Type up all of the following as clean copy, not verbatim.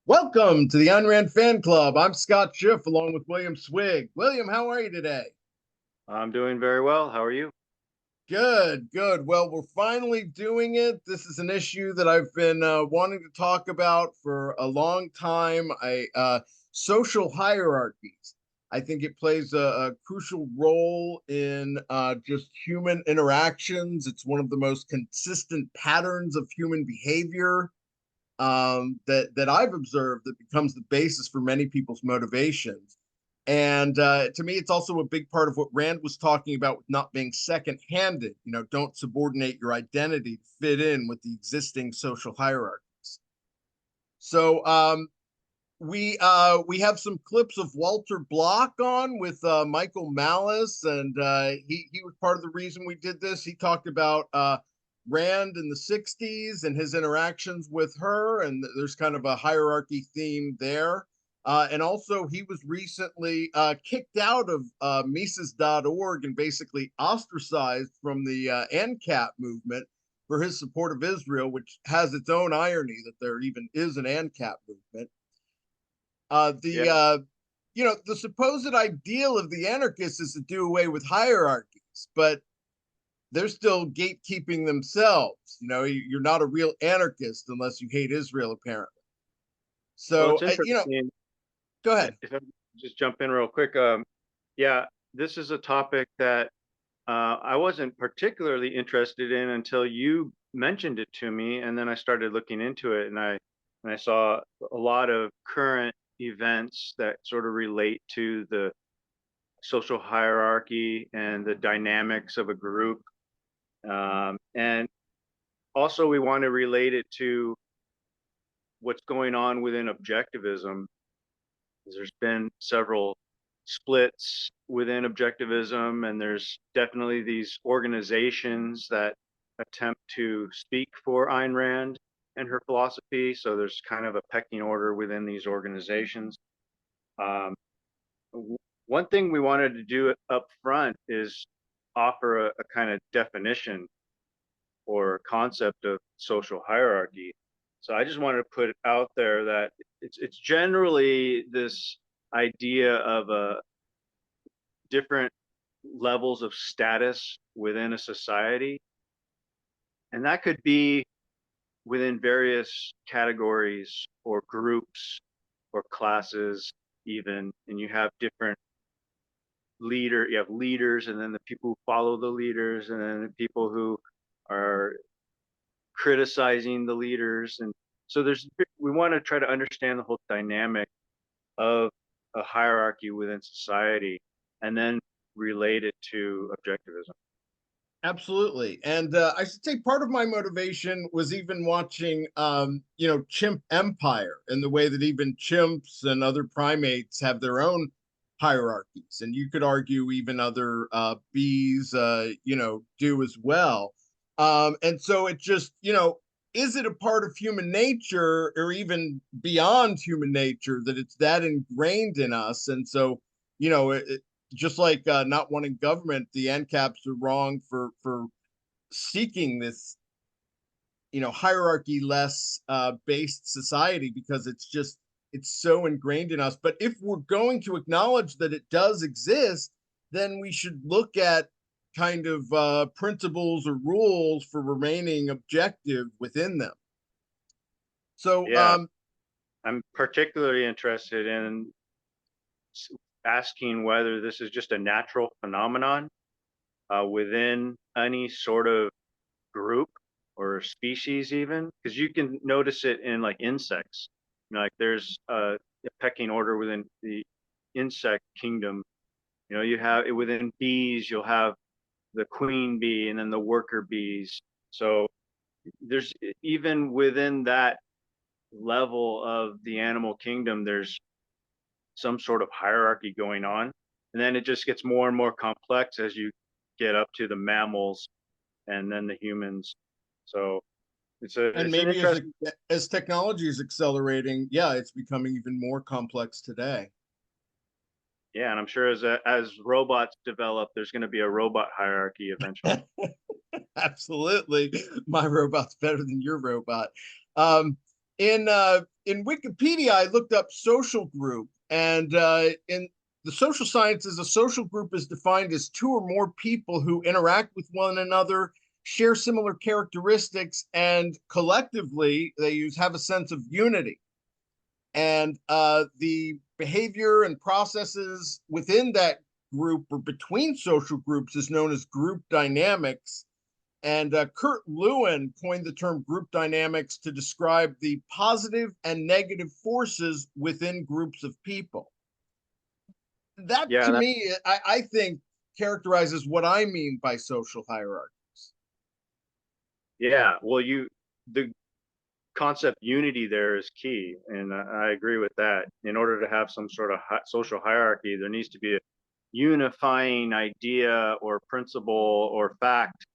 Welcome to the Ayn Rand Fan Club. I'm Scott Schiff along with William Swig. William, how are you today? I'm doing very well. How are you? Good, good. Well, we're finally doing it. This is an issue that I've been wanting to talk about for a long time. Social hierarchies. I think it plays a crucial role in just human interactions. It's one of the most consistent patterns of human behavior that I've observed that becomes the basis for many people's motivations. And to me, it's also a big part of what Rand was talking about with not being second-handed. You know, don't subordinate your identity to fit in with the existing social hierarchies. So we have some clips of Walter Block on with Michael Malice, and he was part of the reason we did this. He talked about Rand in the 60s and his interactions with her, and there's kind of a hierarchy theme there. And also, he was recently kicked out of Mises.org and basically ostracized from the ANCAP movement for his support of Israel, which has its own irony that there even is an ANCAP movement. Yeah, The supposed ideal of the anarchists is to do away with hierarchies, but they're still gatekeeping themselves. You know, you're not a real anarchist unless you hate Israel, apparently. well, So, it's interesting. go ahead. If I just jump in real quick, yeah, this is a topic that I wasn't particularly interested in until you mentioned it to me, and then I started looking into it, and I saw a lot of current events that sort of relate to the social hierarchy and the dynamics of a group, and also we want to relate it to what's going on within objectivism. There's been several splits within objectivism, and there's definitely these organizations that attempt to speak for Ayn Rand and her philosophy. So there's kind of a pecking order within these organizations. Um, One thing we wanted to do up front is offer a kind of definition or concept of social hierarchy. So I just wanted to put it out there that it's generally this idea of a different levels of status within a society, and that could be within various categories or groups or classes even, and you have different you have leaders, and then the people who follow the leaders, and then the people who are criticizing the leaders. And so we want to try to understand the whole dynamic of a hierarchy within society and then relate it to objectivism. Absolutely. And I should say part of my motivation was even watching, Chimp Empire and the way that even chimps and other primates have their own hierarchies. And you could argue even other bees, do as well. And so it just, is it a part of human nature or even beyond human nature that it's that ingrained in us? And so, just like not wanting government, the ANCAPs are wrong for seeking this, hierarchy less based society because it's so ingrained in us. But if we're going to acknowledge that it does exist, then we should look at kind of principles or rules for remaining objective within them. So, Yeah, I'm particularly interested in asking whether this is just a natural phenomenon within any sort of group or species, even because you can notice it in like insects. Like there's a pecking order within the insect kingdom. You have it within bees. You'll have the queen bee and then the worker bees. So there's even within that level of the animal kingdom, there's some sort of hierarchy going on. And then it just gets more and more complex as you get up to the mammals and then the humans. So and it's an maybe interesting. as technology is accelerating, yeah, it's becoming even more complex today. Yeah, and I'm sure as robots develop, there's going to be a robot hierarchy eventually. Absolutely. My robot's better than your robot. Um, in in Wikipedia, I looked up social group, and in the social sciences, a social group is defined as two or more people who interact with one another, share similar characteristics, and collectively they have a sense of unity. And the behavior and processes within that group or between social groups is known as group dynamics. And Kurt Lewin coined the term group dynamics to describe the positive and negative forces within groups of people. That Yeah, to me, I think characterizes what I mean by social hierarchies. yeah. Well, the concept unity there is key, and I agree with that. In order to have some sort of social hierarchy, there needs to be a unifying idea or principle or fact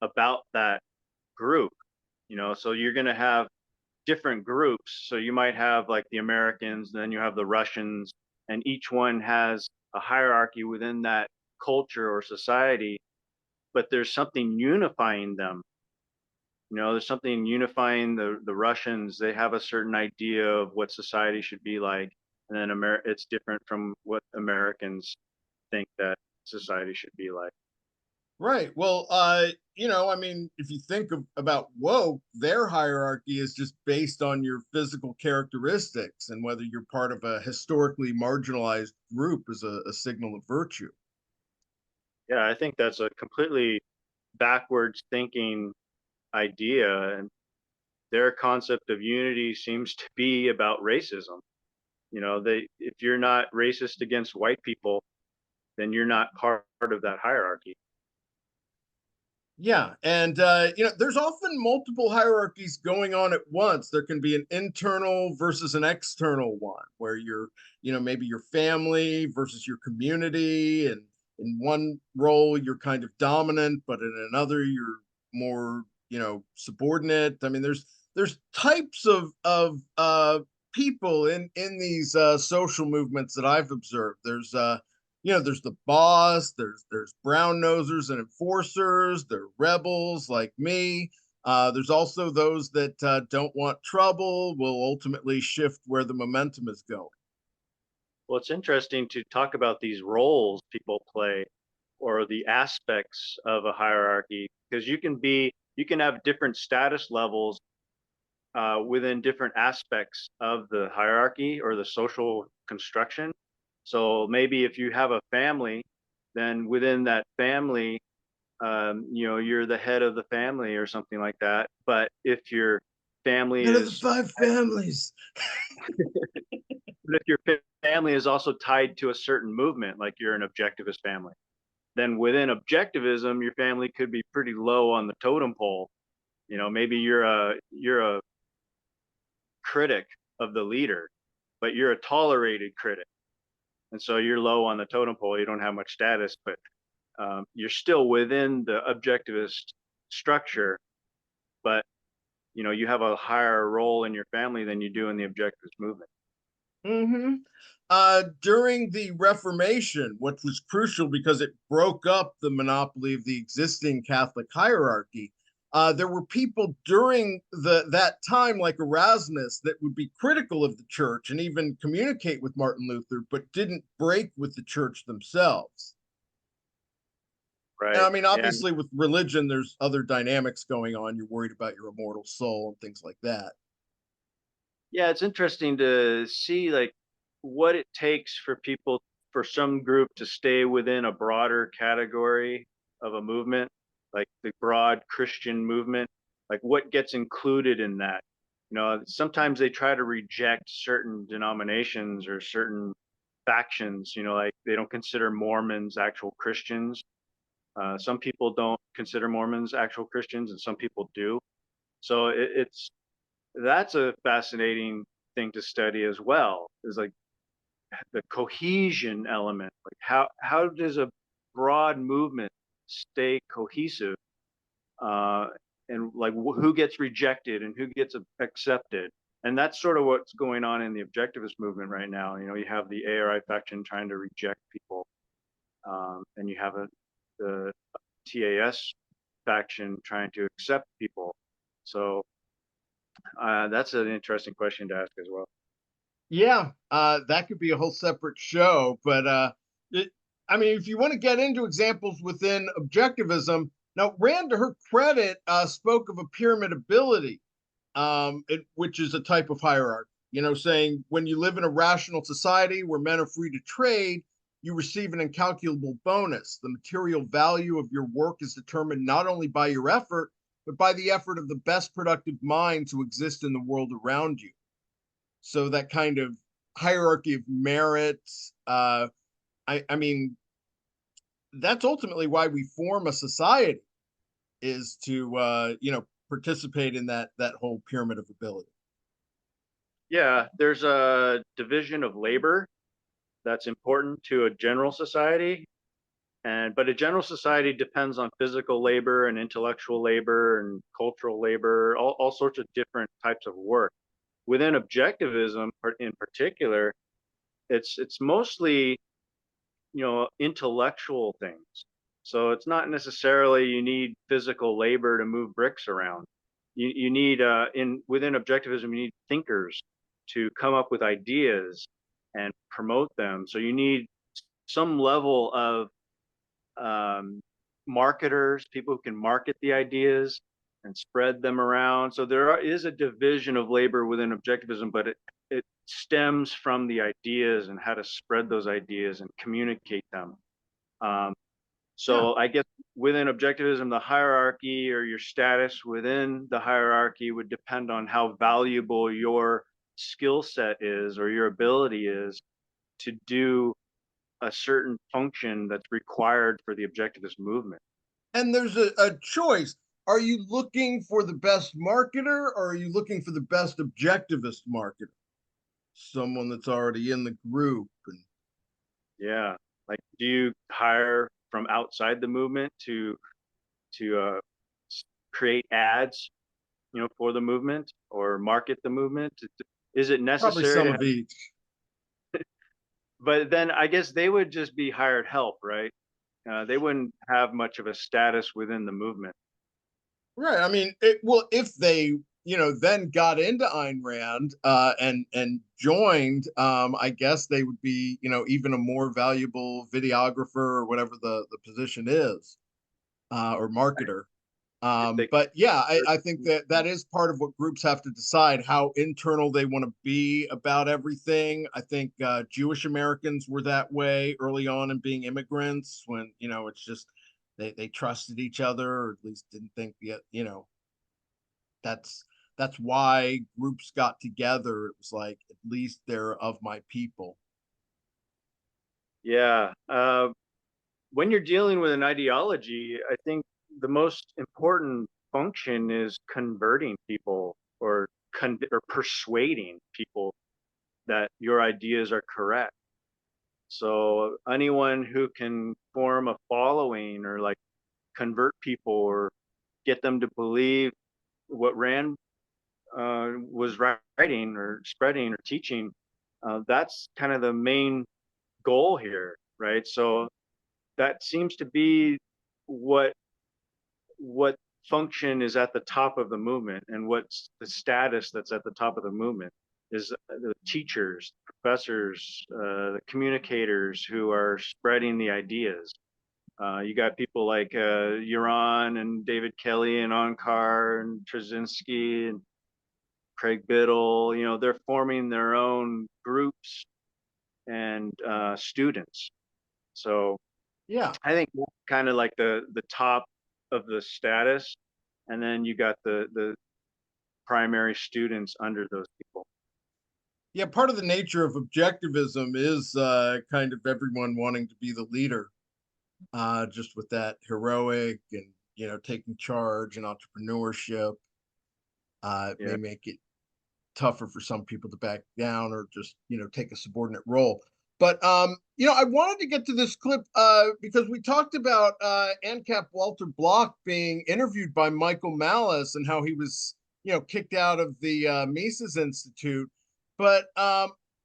about that group. So you're going to have different groups. So you might have like the Americans, then you have the Russians, and each one has a hierarchy within that culture or society, but there's something unifying them. There's something unifying the Russians. They have a certain idea of what society should be like, and then it's different from what Americans think that society should be like. Right. Well, I mean, if you think about woke, their hierarchy is just based on your physical characteristics and whether you're part of a historically marginalized group is a signal of virtue. Yeah, I think that's a completely backwards thinking idea, and their concept of unity seems to be about racism. If you're not racist against white people, then you're not part of that hierarchy. Yeah, and there's often multiple hierarchies going on at once. There can be an internal versus an external one, where maybe your family versus your community, and in one role you're kind of dominant, but in another you're more, subordinate. I mean, there's types of people in these social movements that I've observed. There's the boss, there's brown nosers and enforcers, there are rebels like me. There's also those that don't want trouble, will ultimately shift where the momentum is going. Well, it's interesting to talk about these roles people play or the aspects of a hierarchy, because you can have different status levels within different aspects of the hierarchy or the social construction. So maybe if you have a family, then within that family, you're the head of the family or something like that. But if your family None of the is, five families. but if your family is also tied to a certain movement, like you're an objectivist family, then within objectivism, your family could be pretty low on the totem pole. Maybe you're a critic of the leader, but you're a tolerated critic, and so you're low on the totem pole. You don't have much status, but you're still within the objectivist structure, but you have a higher role in your family than you do in the objectivist movement. Mm-hmm. During the Reformation, which was crucial because it broke up the monopoly of the existing Catholic hierarchy, there were people during that time, like Erasmus, that would be critical of the church and even communicate with Martin Luther, but didn't break with the church themselves. And Right. I mean, Yeah. obviously, with religion, there's other dynamics going on. You're worried about your immortal soul and things like that. Yeah, it's interesting to see like what it takes for some group to stay within a broader category of a movement, like the broad Christian movement, like what gets included in that. Sometimes they try to reject certain denominations or certain factions, like they don't consider Mormons actual Christians. Some people don't consider Mormons actual Christians, and some people do. So that's a fascinating thing to study as well, is like the cohesion element. Like how does a broad movement stay cohesive, uh, and like who gets rejected and who gets accepted? And that's sort of what's going on in the objectivist movement right now. You have the ARI faction trying to reject people, and you have the TAS faction trying to accept people. So That's an interesting question to ask as well. Yeah, that could be a whole separate show. But it, I mean, if you want to get into examples within objectivism, now Rand, to her credit, spoke of a pyramidability, which is a type of hierarchy. You know, saying when you live in a rational society where men are free to trade, you receive an incalculable bonus. The material value of your work is determined not only by your effort, but by the effort of the best productive minds who exist in the world around you. So that kind of hierarchy of merit, I mean, that's ultimately why we form a society, is to participate in that whole pyramid of ability. Yeah, there's a division of labor that's important to a general society, but a general society depends on physical labor and intellectual labor and cultural labor, all sorts of different types of work. Within objectivism, in particular, it's mostly intellectual things. So it's not necessarily you need physical labor to move bricks around. You need in within objectivism you need thinkers to come up with ideas and promote them. So you need some level of marketers, people who can market the ideas and spread them around. So is a division of labor within objectivism, but it stems from the ideas and how to spread those ideas and communicate them. Um, Yeah. so I guess within objectivism, the hierarchy or your status within the hierarchy would depend on how valuable your skill set is or your ability is to do a certain function that's required for the objectivist movement. And there's a choice. Are you looking for the best marketer, or are you looking for the best objectivist marketer? Someone that's already in the group. And Yeah. Like, do you hire from outside the movement to create ads, for the movement or market the movement? Is it probably necessary some to of have, each. but then I guess they would just be hired help, right? They wouldn't have much of a status within the movement. Right. I mean, well, if they, then got into Ayn Rand and joined, I guess they would be, even a more valuable videographer or whatever the position is, or marketer. If they But yeah, I think that is part of what groups have to decide, how internal they want to be about everything. I think Jewish Americans were that way early on in being immigrants, when it's just they trusted each other, or at least didn't think yet. That's why groups got together. It was like, at least they're of my people. Yeah. When you're dealing with an ideology, I think the most important function is converting people or persuading people that your ideas are correct. So anyone who can form a following or like convert people or get them to believe what Rand was writing or spreading or teaching, that's kind of the main goal here, right? So that seems to be what what function is at the top of the movement, and what's the status that's at the top of the movement is the teachers, professors, the communicators who are spreading the ideas. You got people like Yaron and David Kelly and Onkar and Trzynski and Craig Biddle. They're forming their own groups and students. So Yeah. I think that's kind of like the top of the status, and then you got the primary students under those people. Yeah, part of the nature of objectivism is kind of everyone wanting to be the leader, just with that heroic and taking charge and entrepreneurship. It Yeah, may make it tougher for some people to back down, or just take a subordinate role. But I wanted to get to this clip because we talked about ANCAP Walter Block being interviewed by Michael Malice, and how he was kicked out of the Mises Institute. But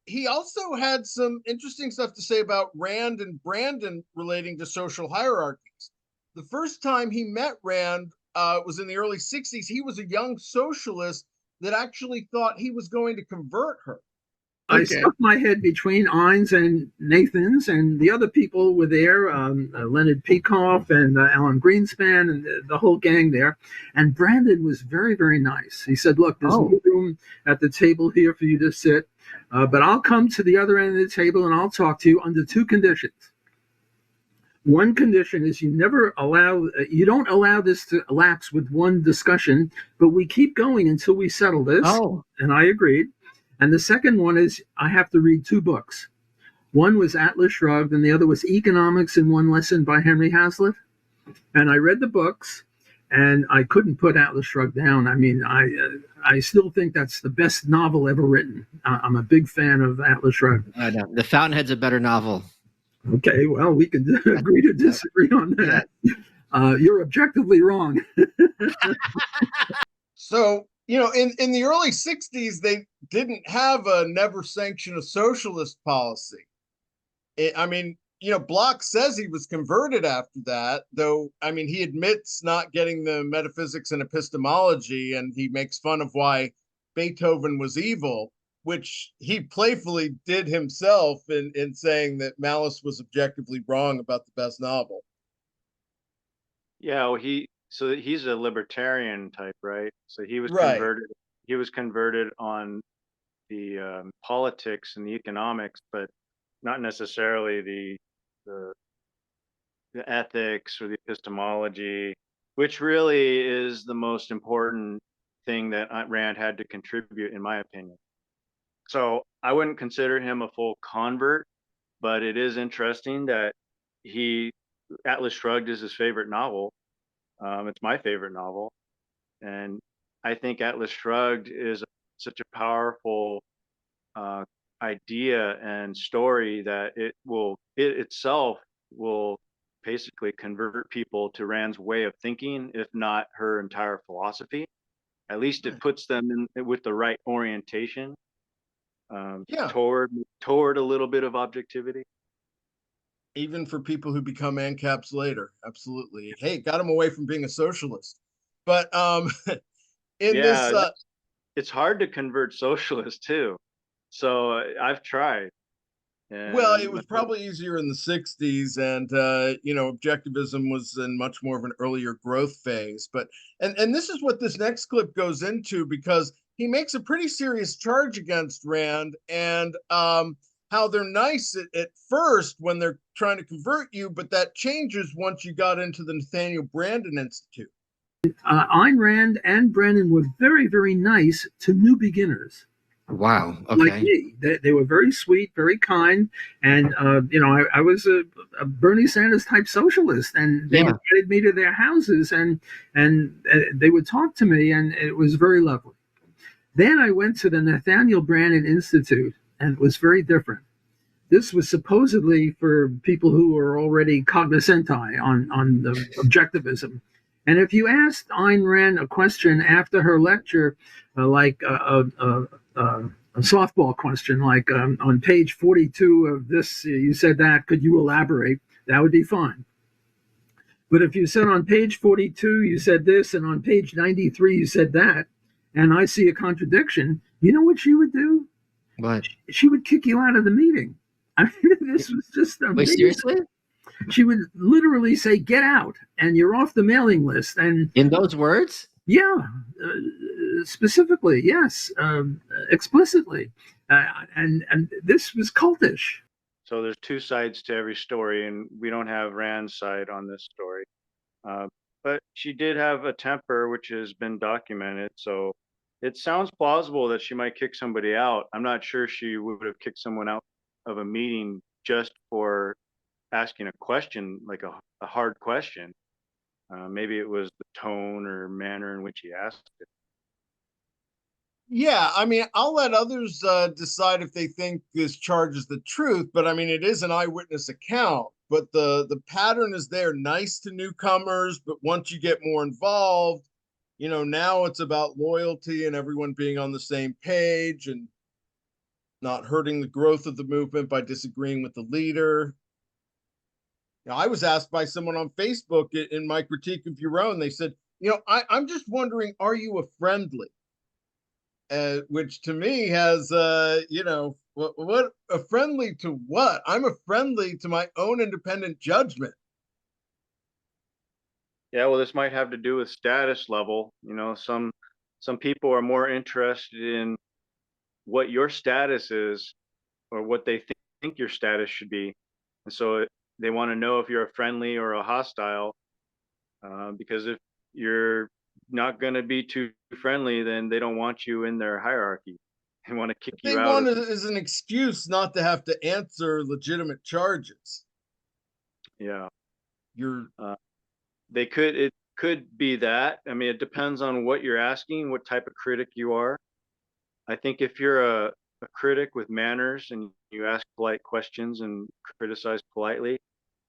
he also had some interesting stuff to say about Rand and Branden relating to social hierarchies. The first time he met Rand was in the early 60s. He was a young socialist that actually thought he was going to convert her. I Okay. stuck my head between Ein's and Nathan's, and the other people were there, Leonard Peikoff and Alan Greenspan and the whole gang there. And Branden was very, very nice. He said, look, there's no room at the table here for you to sit, but I'll come to the other end of the table and I'll talk to you under two conditions. One condition is you don't allow this to elapse with one discussion, but we keep going until we settle this. Oh. And I agreed. And the second one is I have to read two books. One was Atlas Shrugged, and the other was Economics in One Lesson by Henry Hazlitt. And I read the books, and I couldn't put Atlas Shrugged down. I mean, I still think that's the best novel ever written. I'm a big fan of Atlas Shrugged. I know. The Fountainhead's a better novel. Okay, well, we can agree to disagree on that. You're objectively wrong. So, in the early 60s, they didn't have a never sanction a socialist policy. Bloch says he was converted after that, though, he admits not getting the metaphysics and epistemology, and he makes fun of why Beethoven was evil, which he playfully did himself in saying that Malice was objectively wrong about the best novel. Yeah, well, he's a libertarian type, right? So he was right. converted. He was converted on the politics and the economics, but not necessarily the ethics or the epistemology, which really is the most important thing that Rand had to contribute, in my opinion. So I wouldn't consider him a full convert, but it is interesting that Atlas Shrugged is his favorite novel. It's my favorite novel. And I think Atlas Shrugged is such a powerful idea and story that it itself will basically convert people to Rand's way of thinking, if not her entire philosophy. At least it puts them in with the right orientation toward a little bit of objectivity. Even for people who become ANCAPs later. Absolutely. Hey, got him away from being a socialist. But it's hard to convert socialists too. So I've tried. Well, it was probably easier in the 60s, and objectivism was in much more of an earlier growth phase. But and this is what this next clip goes into, because he makes a pretty serious charge against Rand, and how they're nice at first when they're trying to convert you, but that changes once you got into the Nathaniel Branden Institute. Ayn Rand and Branden were very, very nice to new beginners. Wow. Okay. Like me. They were very sweet, very kind. And, I was a Bernie Sanders type socialist, and they invited me to their houses, and they would talk to me, and it was very lovely. Then I went to the Nathaniel Branden Institute, and it was very different. This was supposedly for people who were already cognoscenti on the objectivism. And if you asked Ayn Rand a question after her lecture, like a softball question, like on page 42 of this, you said that, could you elaborate? That would be fine. But if you said on page 42, you said this, and on page 93, you said that, and I see a contradiction, you know what she would do? What? She would kick you out of the meeting. I mean, this was just amazing. Wait, seriously? She would literally say, get out, and you're off the mailing list. And in those words? Yeah, specifically, yes, explicitly. And this was cultish. So there's two sides to every story, and we don't have Rand's side on this story. But she did have a temper, which has been documented. So it sounds plausible that she might kick somebody out. I'm not sure she would have kicked someone out of a meeting just for asking a question, like a hard question. Maybe it was the tone or manner in which he asked it. Yeah, I'll let others decide if they think this charge is the truth, but it is an eyewitness account. But the pattern is there, nice to newcomers, but once you get more involved, now it's about loyalty and everyone being on the same page and not hurting the growth of the movement by disagreeing with the leader. I was asked by someone on Facebook in my critique of Yaron, they said, I'm just wondering, are you a friendly? which to me has, what a friendly to what? I'm a friendly to my own independent judgment. Yeah, well, this might have to do with status level. Some people are more interested in what your status is or what they think your status should be. And so they want to know if you're a friendly or a hostile, because if you're not going to be too friendly, then they don't want you in their hierarchy. They want to kick They you out. want it as an excuse not to have to answer legitimate charges. Yeah. You're It could be that. I mean, it depends on what you're asking, what type of critic you are. I think if you're a critic with manners and you ask polite questions and criticize politely,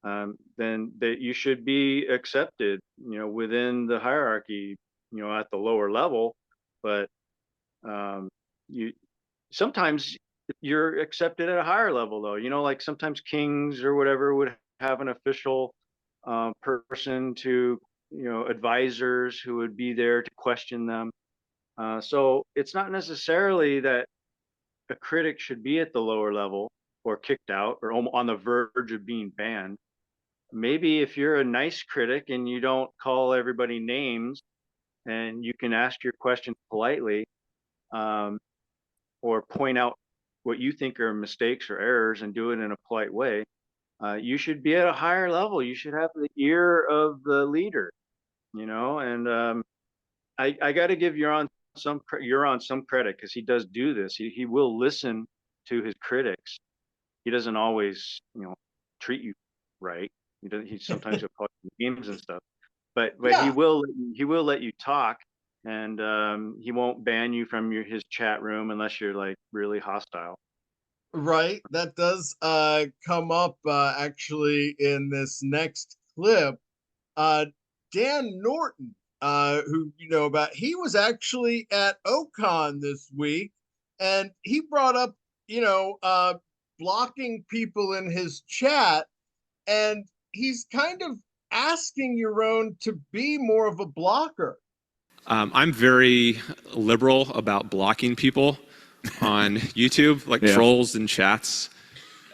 then that you should be accepted, within the hierarchy, at the lower level. But you sometimes you're accepted at a higher level, though. Like sometimes kings or whatever would have an official person to, advisors who would be there to question them. So it's not necessarily that a critic should be at the lower level or kicked out or on the verge of being banned. Maybe if you're a nice critic and you don't call everybody names and you can ask your question politely, um, or point out what you think are mistakes or errors and do it in a polite way, you should be at a higher level. You should have the ear of the leader, and I got to give Yaron some credit because he does do this. He will listen to his critics. He doesn't always, treat you right. He sometimes will call you names and stuff, but Yeah. he will let you talk, and he won't ban you from his chat room unless you're like really hostile. right. That does come up actually in this next clip. Uh, Dan Norton, who you know about, he was actually at OCON this week, and he brought up, blocking people in his chat, and he's kind of asking Yaron to be more of a blocker. I'm very liberal about blocking people on YouTube, like trolls and chats.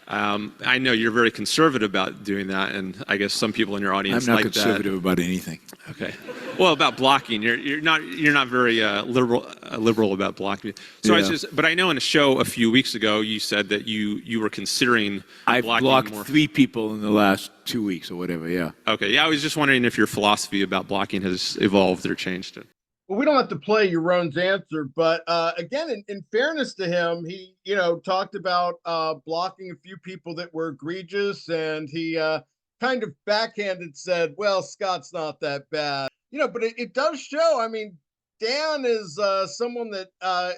I know you're very conservative about doing that, and I guess some people in your audience I'm not like conservative about anything. Okay. Well, about blocking, you're not very liberal about blocking. So Yeah. but I know in a show a few weeks ago you said that you were considering I've blocking blocked more. 3 people in the last 2 weeks or whatever. Yeah. Okay. Yeah, I was just wondering if your philosophy about blocking has evolved or changed. Well, we don't have to play Yaron's answer, but again, in fairness to him, he talked about blocking a few people that were egregious, and he kind of backhanded said, "Well, Scott's not that bad," But it does show. I mean, Dan is someone that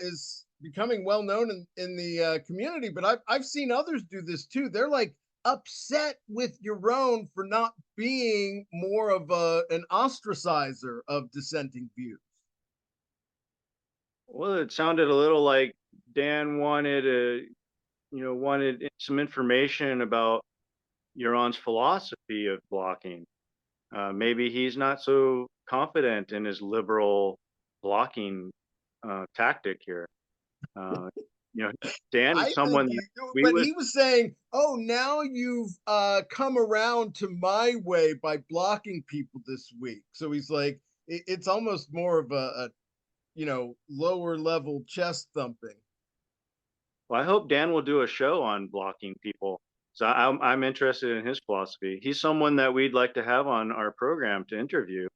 is becoming well known in the community, but I've seen others do this too. They're like upset with Yaron for not being more of an ostracizer of dissenting views. Well, it sounded a little like Dan wanted some information about Yaron's philosophy of blocking. Maybe he's not so confident in his liberal blocking tactic here. Dan I is someone think that he was saying, "Oh, now you've come around to my way by blocking people this week." So he's like, it's almost more of a lower level chest thumping. Well, I hope Dan will do a show on blocking people. So I'm interested in his philosophy. He's someone that we'd like to have on our program to interview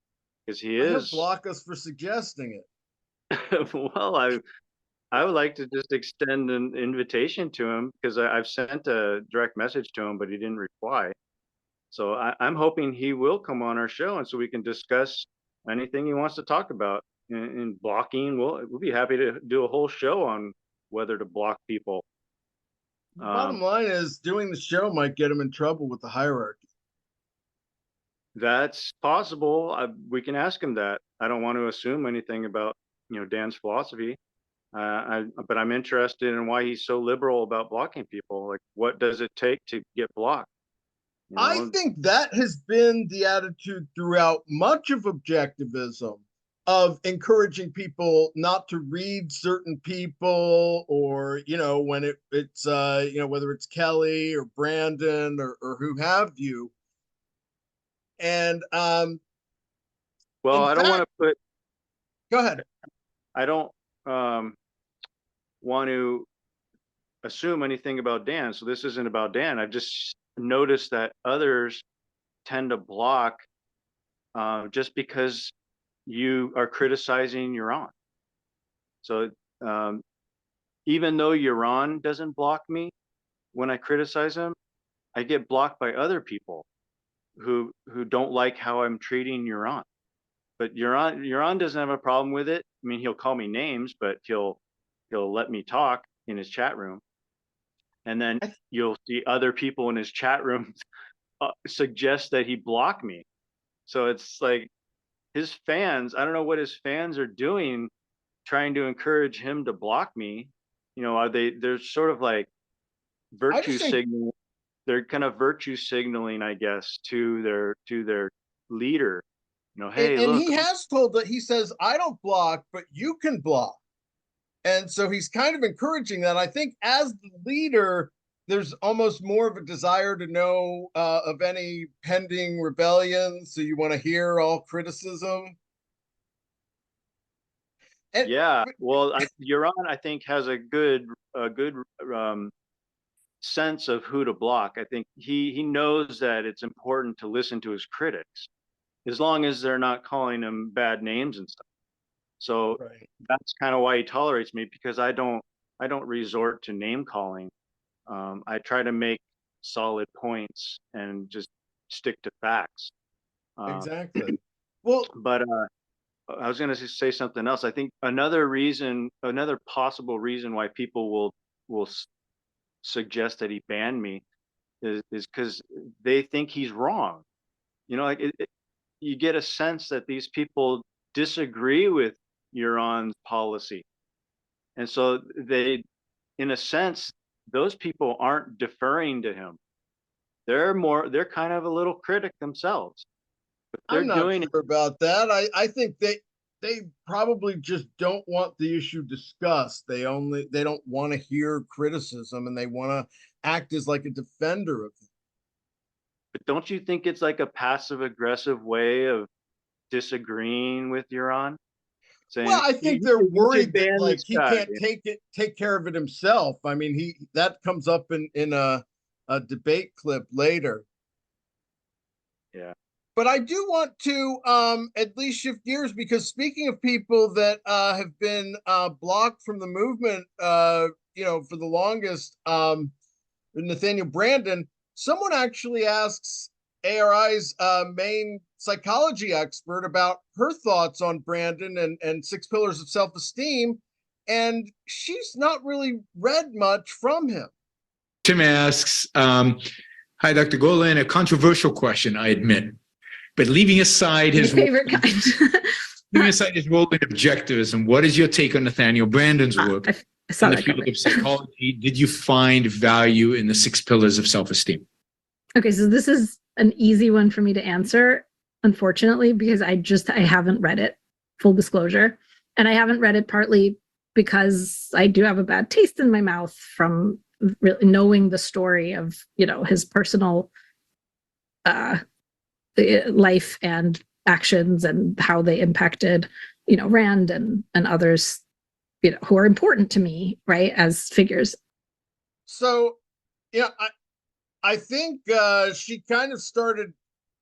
because he I hope is. block us for suggesting it. Well, I would like to just extend an invitation to him because I've sent a direct message to him, but he didn't reply. So I'm hoping he will come on our show, and so we can discuss anything he wants to talk about in blocking. We'll be happy to do a whole show on whether to block people. Bottom line is, doing the show might get him in trouble with the hierarchy. That's possible. We can ask him that. I don't want to assume anything about Dan's philosophy. But I'm interested in why he's so liberal about blocking people. Like, what does it take to get blocked? I think that has been the attitude throughout much of objectivism. of encouraging people not to read certain people, or when it's whether it's Kelly or Branden or who have you. And Well, in I don't want fact, to put. go ahead. I don't want to assume anything about Dan. So this isn't about Dan. I've just noticed that others tend to block just because you are criticizing Yaron. So even though Yaron doesn't block me when I criticize him, I get blocked by other people who don't like how I'm treating Yaron. But Yaron doesn't have a problem with it. I mean, he'll call me names, but he'll let me talk in his chat room. And then you'll see other people in his chat room suggest that he block me. So it's like his fans, I don't know what his fans are doing, trying to encourage him to block me. Are they're sort of like virtue signaling. They're kind of virtue signaling, I guess, to their leader. Hey, And look. he has told that, he says, I don't block, but you can block. And so he's kind of encouraging that. I think as the leader, there's almost more of a desire to know of any pending rebellion. So you want to hear all criticism. And, Yeah, well, Yaron, I think, has a good sense of who to block. I think he knows that it's important to listen to his critics, as long as they're not calling him bad names and stuff. So right. That's kind of why he tolerates me, because I don't resort to name calling. I try to make solid points and just stick to facts. Exactly. Well, but I was going to say something else. I think another possible reason why people will suggest that he ban me is because they think he's wrong. Like you get a sense that these people disagree with Yaron's policy, and so they, in a sense, those people aren't deferring to him. They're kind of a little critic themselves. But they're I'm not doing sure about that. I think they probably just don't want the issue discussed. They don't want to hear criticism, and they want to act as like a defender of it. But don't you think it's like a passive aggressive way of disagreeing with Yaron? Well, Saying, I think they're you should worried that ban like this he guy. can't take care of it himself. I mean, that comes up in a debate clip later. Yeah. But I do want to at least shift gears, because speaking of people that have been blocked from the movement, for the longest, Nathaniel Branden, someone actually asks ARI's main psychology expert about her thoughts on Branden and Six Pillars of Self-Esteem, and she's not really read much from him. Tim asks, hi, Dr. Gorlin, a controversial question, I admit. But leaving aside his favorite kind. leaving aside his role in objectivism, what is your take on Nathaniel Branden's work in the field of psychology? Did you find value in the Six Pillars of Self-Esteem? Okay, so this is an easy one for me to answer, unfortunately, because I haven't read it, full disclosure. And I haven't read it partly because I do have a bad taste in my mouth from really knowing the story of, his personal life and actions and how they impacted, Rand and others, who are important to me, right, as figures. So, I think she kind of started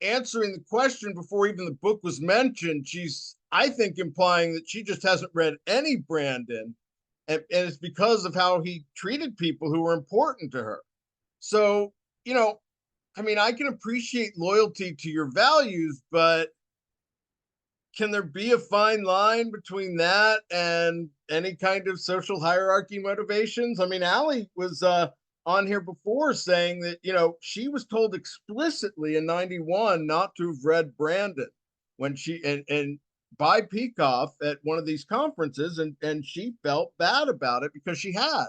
answering the question before even the book was mentioned. She's, I think, implying that she just hasn't read any Branden, and it's because of how he treated people who were important to her. So, I mean, I can appreciate loyalty to your values, but can there be a fine line between that and any kind of social hierarchy motivations? I mean, Allie was on here before saying that, she was told explicitly in 91 not to have read Branden when she, and by Peikoff at one of these conferences, and she felt bad about it because she had.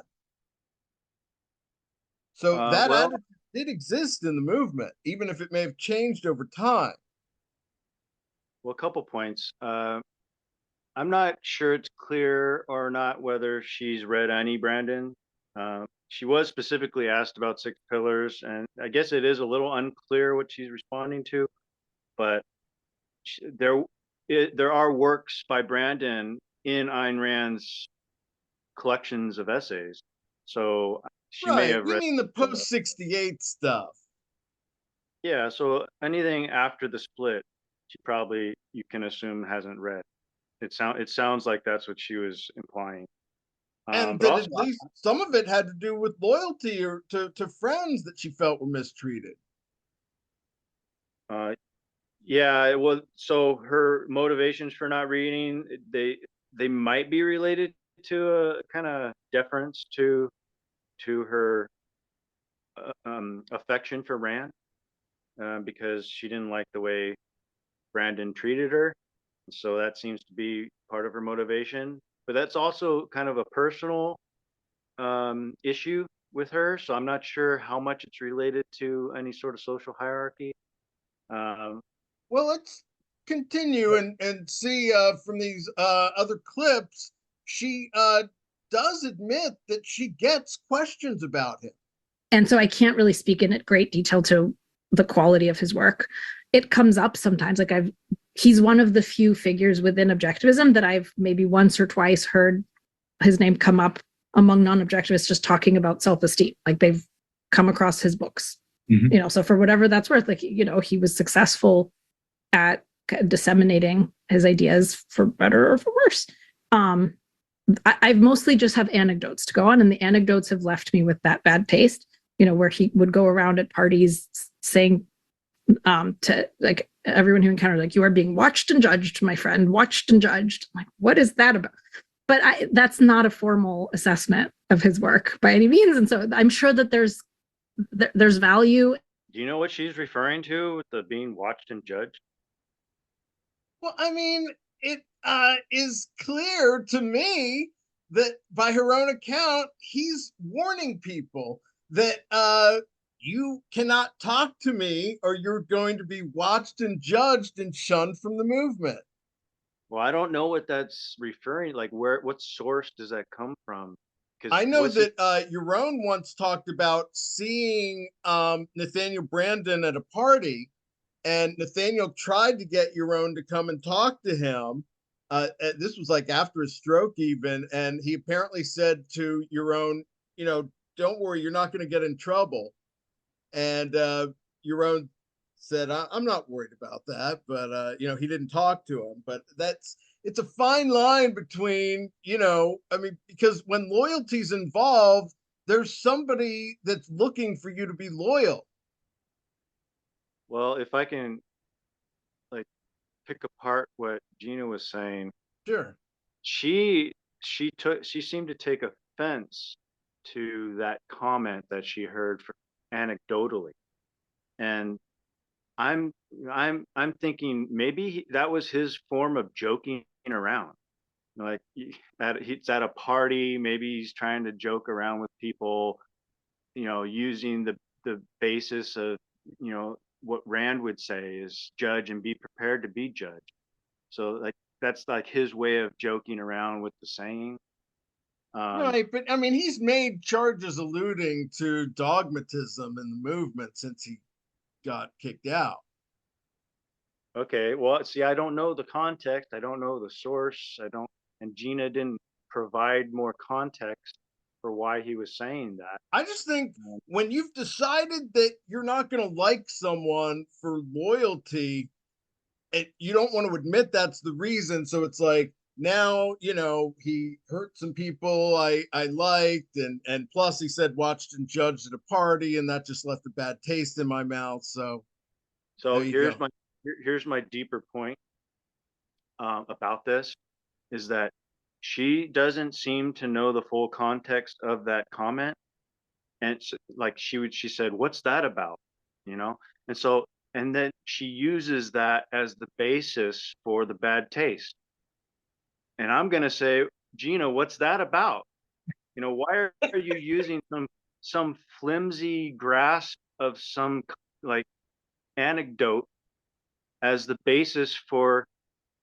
So that attitude did exist in the movement, even if it may have changed over time. Well, a couple points. I'm not sure it's clear or not whether she's read any Branden. She was specifically asked about Six Pillars, and I guess it is a little unclear what she's responding to. But there are works by Branden in Ayn Rand's collections of essays, so she may Right. have You read. mean the post 68 stuff? Yeah, so anything after the split, she probably, you can assume, hasn't read. It sounds like that's what she was implying. And But that also, at least some of it had to do with loyalty or to friends that she felt were mistreated. yeah, it was, so her motivations for not reading, they might be related to a kind of deference to her affection for Rand, because she didn't like the way Branden treated her. So that seems to be part of her motivation. But that's also kind of a personal issue with her. So I'm not sure how much it's related to any sort of social hierarchy. Um, Well, let's continue and see from these other clips. She does admit that she gets questions about him. And so I can't really speak in great detail to the quality of his work. It comes up sometimes. Like he's one of the few figures within Objectivism that I've maybe once or twice heard his name come up among non-objectivists just talking about self-esteem. Like they've come across his books, so for whatever that's worth, like, he was successful at disseminating his ideas, for better or for worse. I've mostly just have anecdotes to go on, and the anecdotes have left me with that bad taste, where he would go around at parties saying to like everyone who encountered, like, you are being watched and judged, my friend, watched and judged. I'm like, what is that about? But that's not a formal assessment of his work by any means. And so I'm sure that there's value. do you know what she's referring to with the being watched and judged? Well, I mean, it is clear to me that by her own account, he's warning people that you cannot talk to me or you're going to be watched and judged and shunned from the movement. Well, I don't know what that's referring. Like, what source does that come from? Because I know that Yaron once talked about seeing Nathaniel Branden at a party, and Nathaniel tried to get Yaron to come and talk to him. This was like after his stroke, even, and he apparently said to Yaron, don't worry, you're not going to get in trouble. And Yaron said, I'm not worried about that, but he didn't talk to him. But it's a fine line between, because when loyalty's involved, there's somebody that's looking for you to be loyal. Well, if I can like pick apart what Gena was saying, Sure. she seemed to take offense to that comment that she heard anecdotally, and I'm thinking maybe that was his form of joking around. Like he's at a party, maybe he's trying to joke around with people, using the basis of what Rand would say is judge and be prepared to be judged. So like that's like his way of joking around with the saying. Right, but I mean, he's made charges alluding to dogmatism in the movement since he got kicked out. Okay, well, see, I don't know the context. I don't know the source. And Gena didn't provide more context for why he was saying that. I just think when you've decided that you're not going to like someone for loyalty, you don't want to admit that's the reason. So it's like, now, he hurt some people I liked, and plus he said watched and judged at a party, and that just left a bad taste in my mouth. So here's my deeper point about this, is that she doesn't seem to know the full context of that comment, and it's like she said, "What's that about?" And so, and then she uses that as the basis for the bad taste. And I'm gonna say, Gena, what's that about? Why are you using some flimsy grasp of some like anecdote as the basis for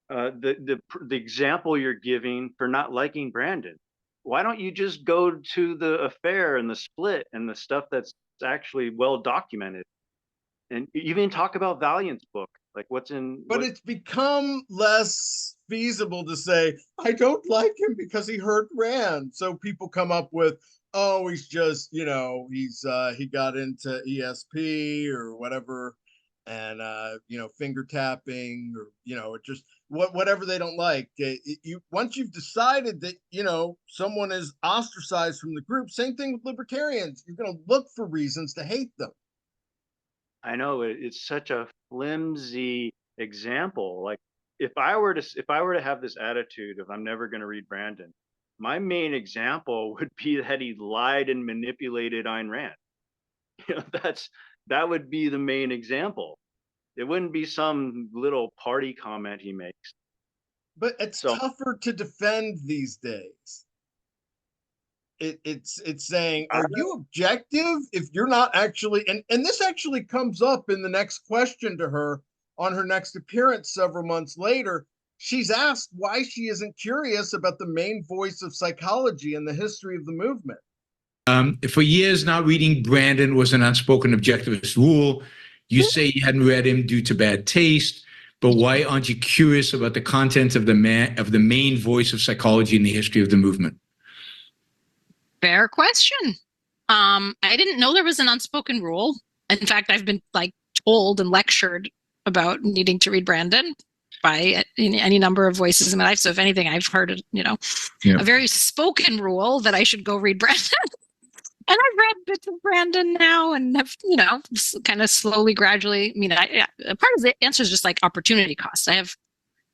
the example you're giving for not liking Brandon. Why don't you just go to the affair and the split and the stuff that's actually well documented, and even talk about Valiant's book, like what's in. But it's become less feasible to say, I don't like him because he hurt Rand. So people come up with, oh, he's just, he got into ESP or whatever, and finger tapping, or it just whatever they don't like. Once you've decided that someone is ostracized from the group, same thing with libertarians. You're going to look for reasons to hate them. I know it's such a flimsy example. Like if I were to have this attitude of I'm never going to read Brandon, my main example would be that he lied and manipulated Ayn Rand. That would be the main example. It wouldn't be some little party comment he makes. But it's tougher to defend these days. It's saying, are you objective if you're not actually, and this actually comes up in the next question to her on her next appearance several months later. She's asked why she isn't curious about the main voice of psychology in the history of the movement. For years, not reading Brandon was an unspoken objectivist rule. You say you hadn't read him due to bad taste, but why aren't you curious about the content of the main voice of psychology in the history of the movement? Fair question. I didn't know there was an unspoken rule. In fact, I've been told and lectured about needing to read Brandon by any number of voices in my life. So if anything, I've heard a very spoken rule that I should go read Brandon. And I've read bits of Brandon now and have, kind of slowly, gradually. Part of the answer is just opportunity cost. I have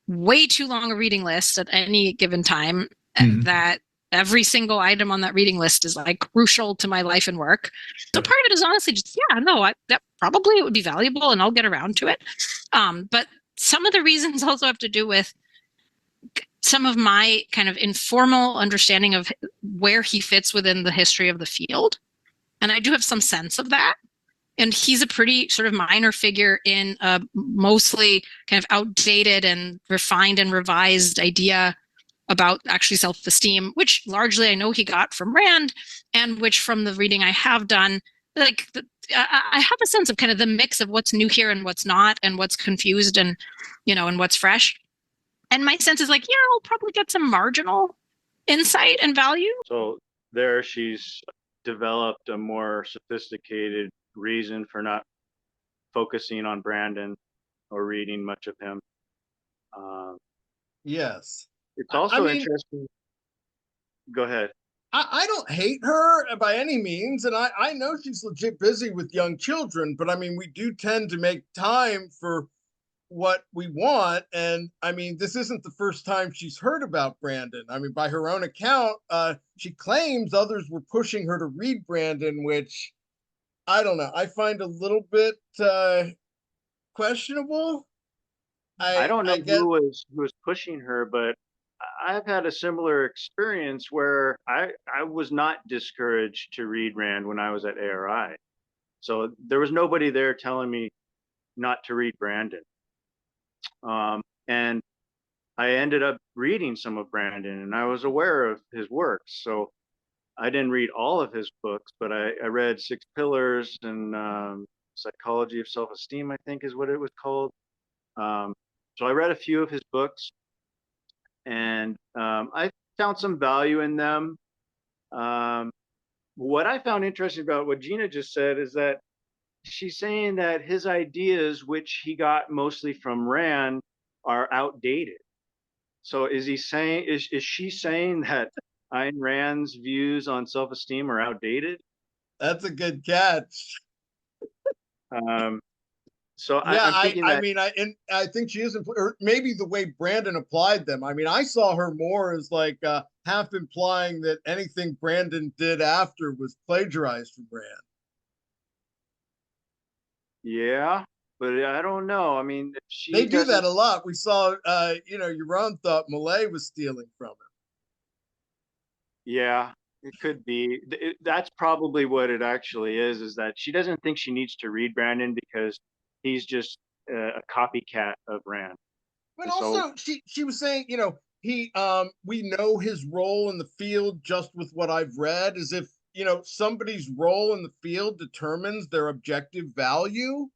way too long a reading list at any given time that every single item on that reading list is crucial to my life and work. So part of it is honestly just, that probably it would be valuable and I'll get around to it. But some of the reasons also have to do with some of my kind of informal understanding of where he fits within the history of the field. And I do have some sense of that. And he's a pretty sort of minor figure in a mostly kind of outdated and refined and revised idea about actually self-esteem, which largely I know he got from Rand, and which from the reading I have done, I have a sense of kind of the mix of what's new here and what's not, and what's confused and, and what's fresh. And my sense is I'll probably get some marginal insight and value. So there she's developed a more sophisticated reason for not focusing on Brandon or reading much of him. Yes. It's also interesting. Go ahead. I don't hate her by any means. And I know she's legit busy with young children, but we do tend to make time for what we want. And this isn't the first time she's heard about Brandon. By her own account, she claims others were pushing her to read Brandon, which I don't know. I find a little bit questionable. I don't know who was pushing her, but I've had a similar experience where I was not discouraged to read Rand when I was at ARI. So there was nobody there telling me not to read Brandon. And I ended up reading some of Brandon, and I was aware of his works. So I didn't read all of his books, but I read Six Pillars and Psychology of Self-Esteem, I think is what it was called. So I read a few of his books, and I found some value in them. What I found interesting about what Gena just said is that she's saying that his ideas, which he got mostly from Rand, are outdated. So is she saying that Ayn Rand's views on self-esteem are outdated? That's a good catch. So yeah, I think she is, or maybe the way Brandon applied them. I saw her more as half implying that anything Brandon did after was plagiarized from Rand. Yeah, but I don't know. They do that a lot. We saw, Yaron thought Malay was stealing from him. Yeah, it could be. That's probably what it actually is that she doesn't think she needs to read Brandon because he's just a copycat of Rand. But And so, also, she was saying, we know his role in the field just with what I've read, as if somebody's role in the field determines their objective value.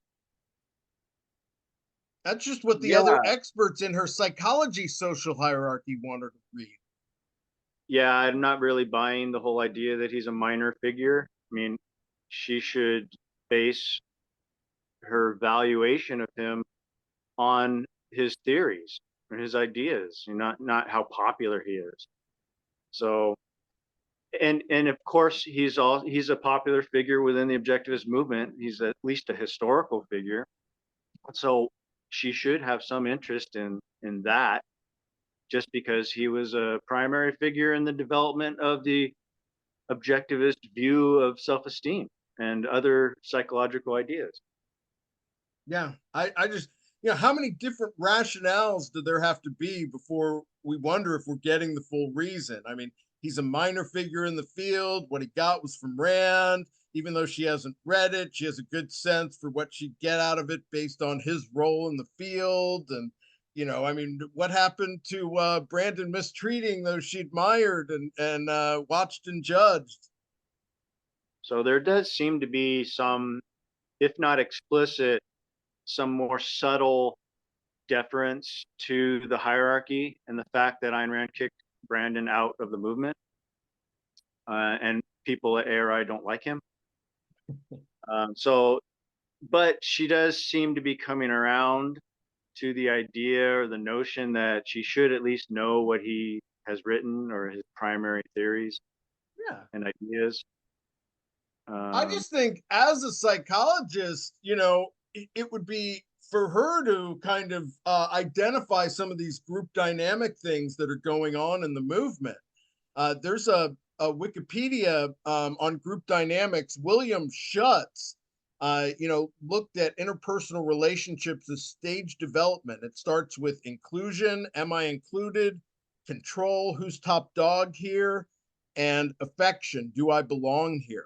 That's just what the other yeah, experts in her psychology social hierarchy want her to read. yeah, I'm not really buying the whole idea that he's a minor figure. I mean, she should base her valuation of him on his theories and his ideas, and not how popular he is. So, and of course, he's a popular figure within the objectivist movement. He's at least a historical figure. So she should have some interest in that, just because he was a primary figure in the development of the objectivist view of self-esteem and other psychological ideas. Yeah, I just, how many different rationales do there have to be before we wonder if we're getting the full reason? I mean, he's a minor figure in the field. What he got was from Rand. Even though she hasn't read it, she has a good sense for what she'd get out of it based on his role in the field. And, I mean, what happened to Branden mistreating those she admired and watched and judged? So there does seem to be some, if not explicit, some more subtle deference to the hierarchy and the fact that Ayn Rand kicked Branden out of the movement, and people at ARI don't like him. But she does seem to be coming around to the idea or the notion that she should at least know what he has written or his primary theories Yeah. and ideas. I just think as a psychologist, it would be for her to kind of identify some of these group dynamic things that are going on in the movement. There's a Wikipedia on group dynamics. William Schutz, looked at interpersonal relationships as stage development. It starts with inclusion, am I included? Control, who's top dog here? And affection, do I belong here?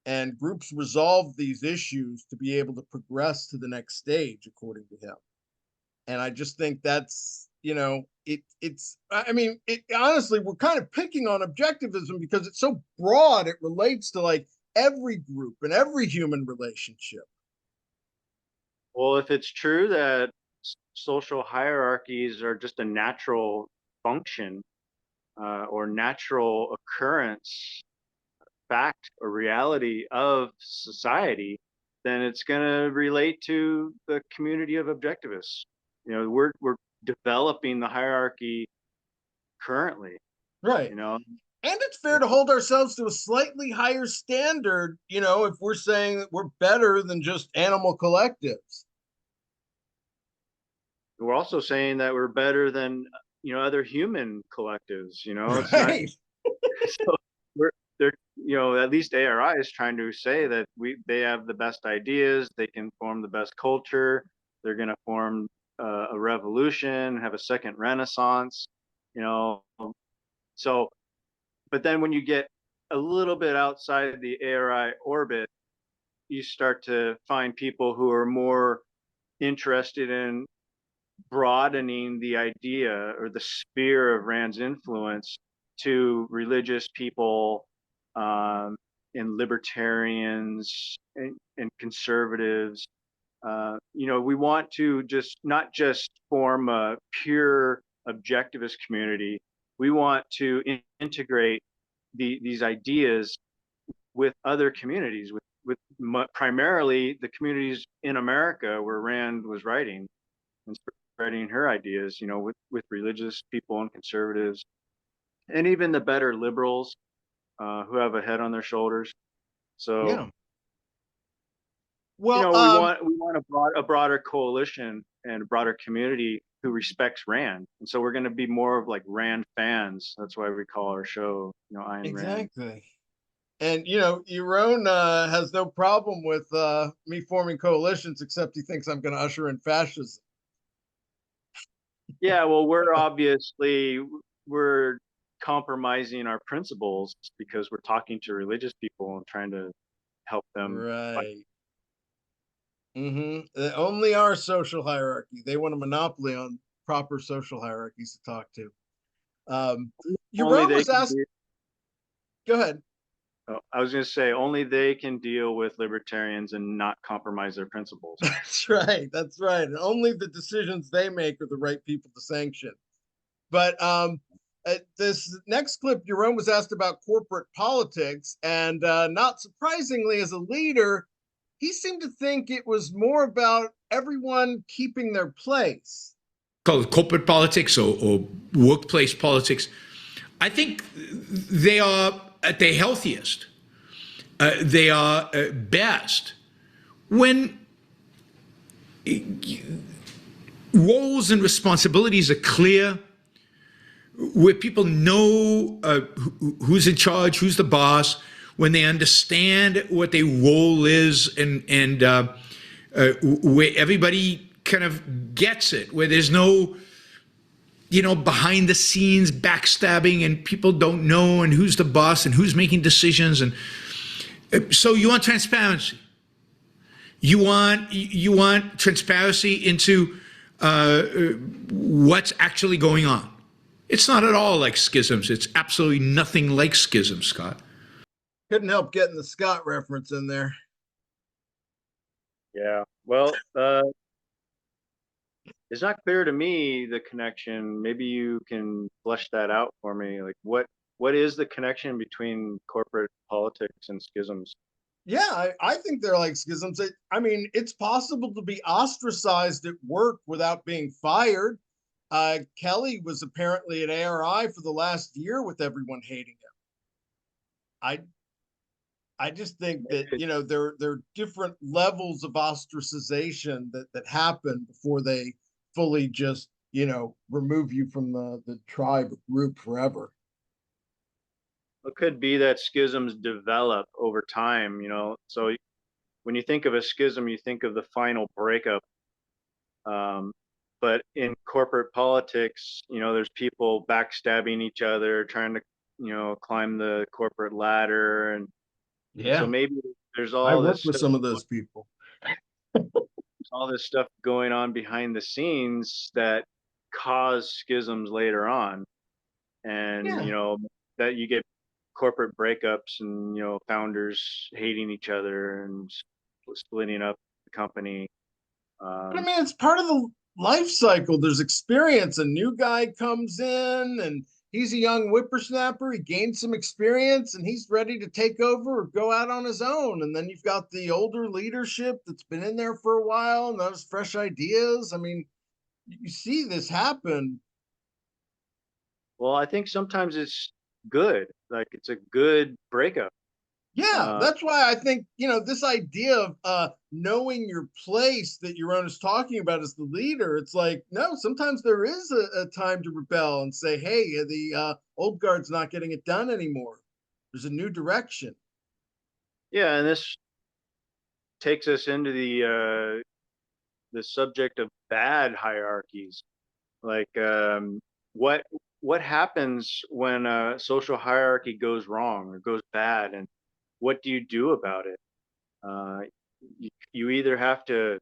And groups resolve these issues to be able to progress to the next stage, according to him. And I just think that's, honestly, we're kind of picking on objectivism because it's so broad. It relates to like every group and every human relationship. Well, if it's true that social hierarchies are just a natural function or natural occurrence, fact or reality of society, then it's going to relate to the community of objectivists. We're developing the hierarchy currently. Right. And it's fair to hold ourselves to a slightly higher standard, if we're saying that we're better than just animal collectives. We're also saying that we're better than other human collectives. It's right. So they're at least ARI is trying to say that they have the best ideas, they can form the best culture, they're going to form a revolution, have a second renaissance, so, but then when you get a little bit outside the ARI orbit, you start to find people who are more interested in broadening the idea or the sphere of Rand's influence to religious people, and libertarians and conservatives. We want to not just form a pure objectivist community. We want to integrate these ideas with other communities, with primarily the communities in America where Rand was writing and spreading her ideas, with religious people and conservatives, and even the better liberals who have a head on their shoulders. So, yeah. Well, we want a broader coalition and a broader community who respects Rand, and so we're going to be more of like Rand fans. That's why we call our show, Ayn exactly. Rand. And Yaron has no problem with me forming coalitions, except he thinks I'm going to usher in fascism. Yeah, well, we're compromising our principles because we're talking to religious people and trying to help them. Right. Only our social hierarchy. They want a monopoly on proper social hierarchies to talk to. Only Yaron they was can asked. Go ahead. Oh, I was going to say only they can deal with libertarians and not compromise their principles. That's right. That's right. And only the decisions they make are the right people to sanction. But this next clip, Yaron was asked about corporate politics, and not surprisingly, as a leader, he seemed to think it was more about everyone keeping their place. Called corporate politics or workplace politics. I think they are at their healthiest. They are best when roles and responsibilities are clear, where people know who's in charge, who's the boss, when they understand what their role is, and where everybody kind of gets it, where there's no, behind the scenes backstabbing and people don't know and who's the boss and who's making decisions. And so you want transparency. You want transparency into what's actually going on. It's not at all like schisms. It's absolutely nothing like schisms, Scott. Couldn't help getting the Scott reference in there. Yeah. Well, it's not clear to me, the connection. Maybe you can flesh that out for me. Like what is the connection between corporate politics and schisms? Yeah, I think they're like schisms. I mean, it's possible to be ostracized at work without being fired. Kelly was apparently at ARI for the last year with everyone hating him. I just think that, there are different levels of ostracization that happen before they fully just, remove you from the tribe or group forever. It could be that schisms develop over time, so when you think of a schism, you think of the final breakup. But in corporate politics, there's people backstabbing each other, trying to, climb the corporate ladder. And so maybe there's I worked with some of those people. All this stuff going on behind the scenes that cause schisms later on. And, that you get corporate breakups and, founders hating each other and splitting up the company. But I mean, it's part of the life cycle. There's experience. A new guy comes in and he's a young whippersnapper. He gains some experience and he's ready to take over or go out on his own. And then you've got the older leadership that's been in there for a while and those fresh ideas. I mean, you see this happen. Well, I think sometimes it's good. Like it's a good breakup. Yeah, that's why I think, this idea of knowing your place that Yaron is talking about as the leader, it's like, no, sometimes there is a time to rebel and say, hey, the old guard's not getting it done anymore. There's a new direction. Yeah, and this takes us into the subject of bad hierarchies. Like what happens when a social hierarchy goes wrong or goes bad, and what do you do about it? You either have to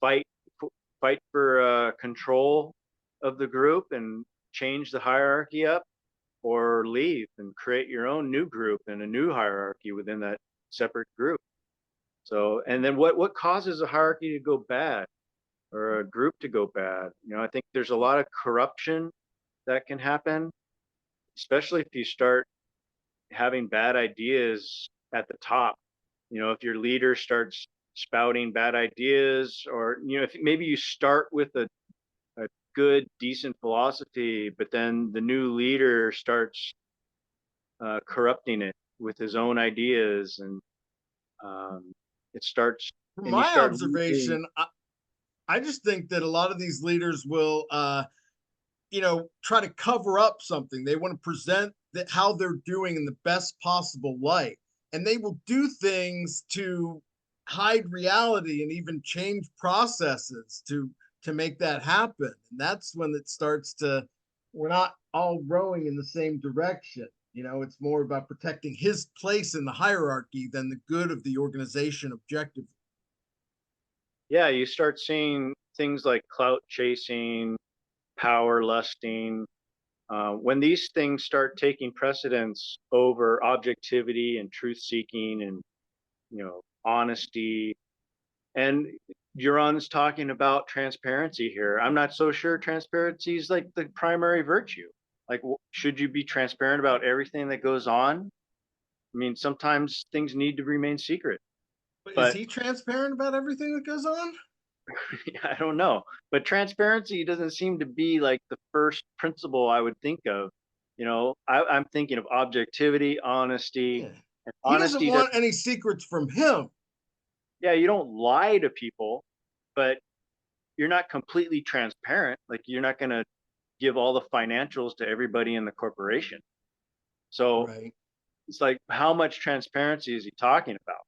fight for control of the group and change the hierarchy up, or leave and create your own new group and a new hierarchy within that separate group. So, and then what causes a hierarchy to go bad or a group to go bad? I think there's a lot of corruption that can happen, especially if you start having bad ideas at the top. If your leader starts spouting bad ideas, or if maybe you start with a good, decent philosophy, but then the new leader starts corrupting it with his own ideas, and it starts. From my observation, I just think that a lot of these leaders will, try to cover up something. They want to present how they're doing in the best possible light. And they will do things to hide reality and even change processes to make that happen. And that's when it starts to, we're not all rowing in the same direction. It's more about protecting his place in the hierarchy than the good of the organization objectively. Yeah, you start seeing things like clout chasing, power lusting, when these things start taking precedence over objectivity and truth seeking and, honesty, and Yaron's talking about transparency here. I'm not so sure transparency is like the primary virtue. Like, should you be transparent about everything that goes on? I mean, sometimes things need to remain secret. But is he transparent about everything that goes on? I don't know. But transparency doesn't seem to be like the first principle I would think of. I'm thinking of objectivity, honesty. Yeah. And He doesn't want any secrets from him. Yeah, you don't lie to people, but you're not completely transparent. Like, you're not going to give all the financials to everybody in the corporation. So Right. it's like, how much transparency is he talking about?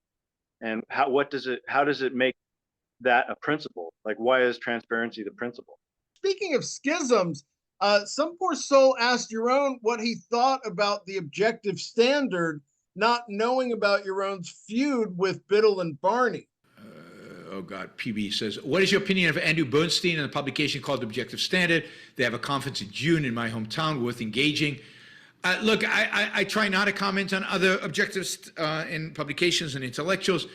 And how does it make that a principle? Like, why is transparency the principle? Speaking of schisms, some poor soul asked Yaron what he thought about the objective standard, not knowing about Yaron's feud with Biddle and Barney. Oh God, PB says, what is your opinion of Andrew Bernstein and a publication called Objective Standard? They have a conference in June in my hometown, worth engaging. Look, I try not to comment on other objectives in publications and intellectuals.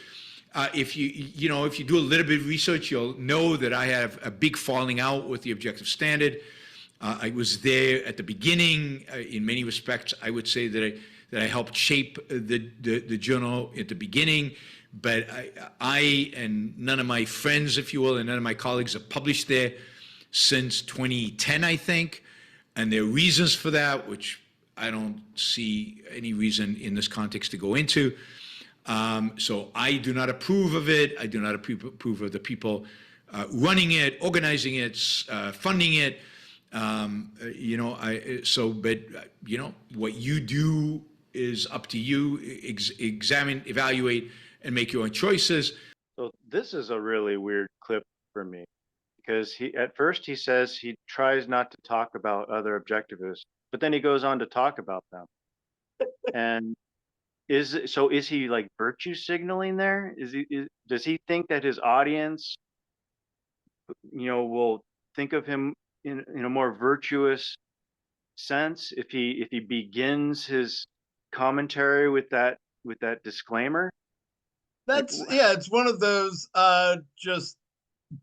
If you do a little bit of research, you'll know that I have a big falling out with the Objective Standard. I was there at the beginning. In many respects, I would say that I helped shape the journal at the beginning. But I and none of my friends, if you will, and none of my colleagues have published there since 2010, I think. And there are reasons for that, which I don't see any reason in this context to go into. So I do not approve of it. I do not approve of the people running it, organizing it, funding it. What you do is up to you. Examine, evaluate, and make your own choices. So this is a really weird clip for me, because at first he says he tries not to talk about other objectivists, but then he goes on to talk about them. And is he like virtue signaling there? Does he think that his audience, will think of him in a more virtuous sense if he begins his commentary with that disclaimer? It's one of those just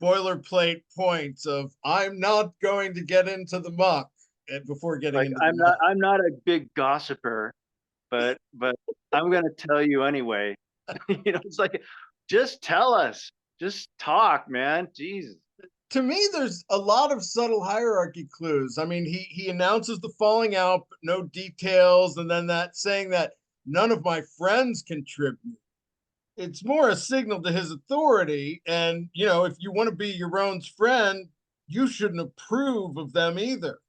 boilerplate points of I'm not going to get into the muck before getting into the muck. I'm not a big gossiper, but I'm going to tell you anyway. It's like, just tell us, just talk, man. Jesus. To me, there's a lot of subtle hierarchy clues. I mean, he announces the falling out, but no details, and then that saying that none of my friends contribute. It's more a signal to his authority. And, if you want to be Yaron's friend, you shouldn't approve of them either.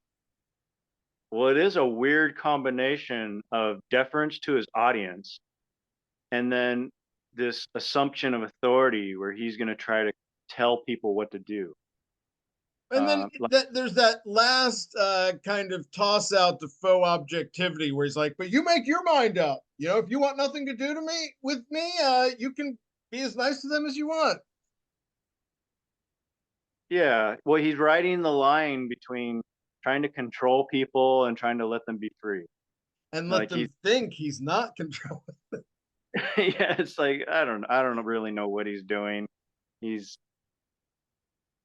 Well, it is a weird combination of deference to his audience and then this assumption of authority where he's going to try to tell people what to do. And then there's that last kind of toss out to faux objectivity where he's like, but you make your mind up. If you want nothing to do with me, you can be as nice to them as you want. Yeah. Well, he's riding the line between trying to control people and trying to let them be free. And let them think he's not controlling them. Yeah, it's like, I don't really know what he's doing. He's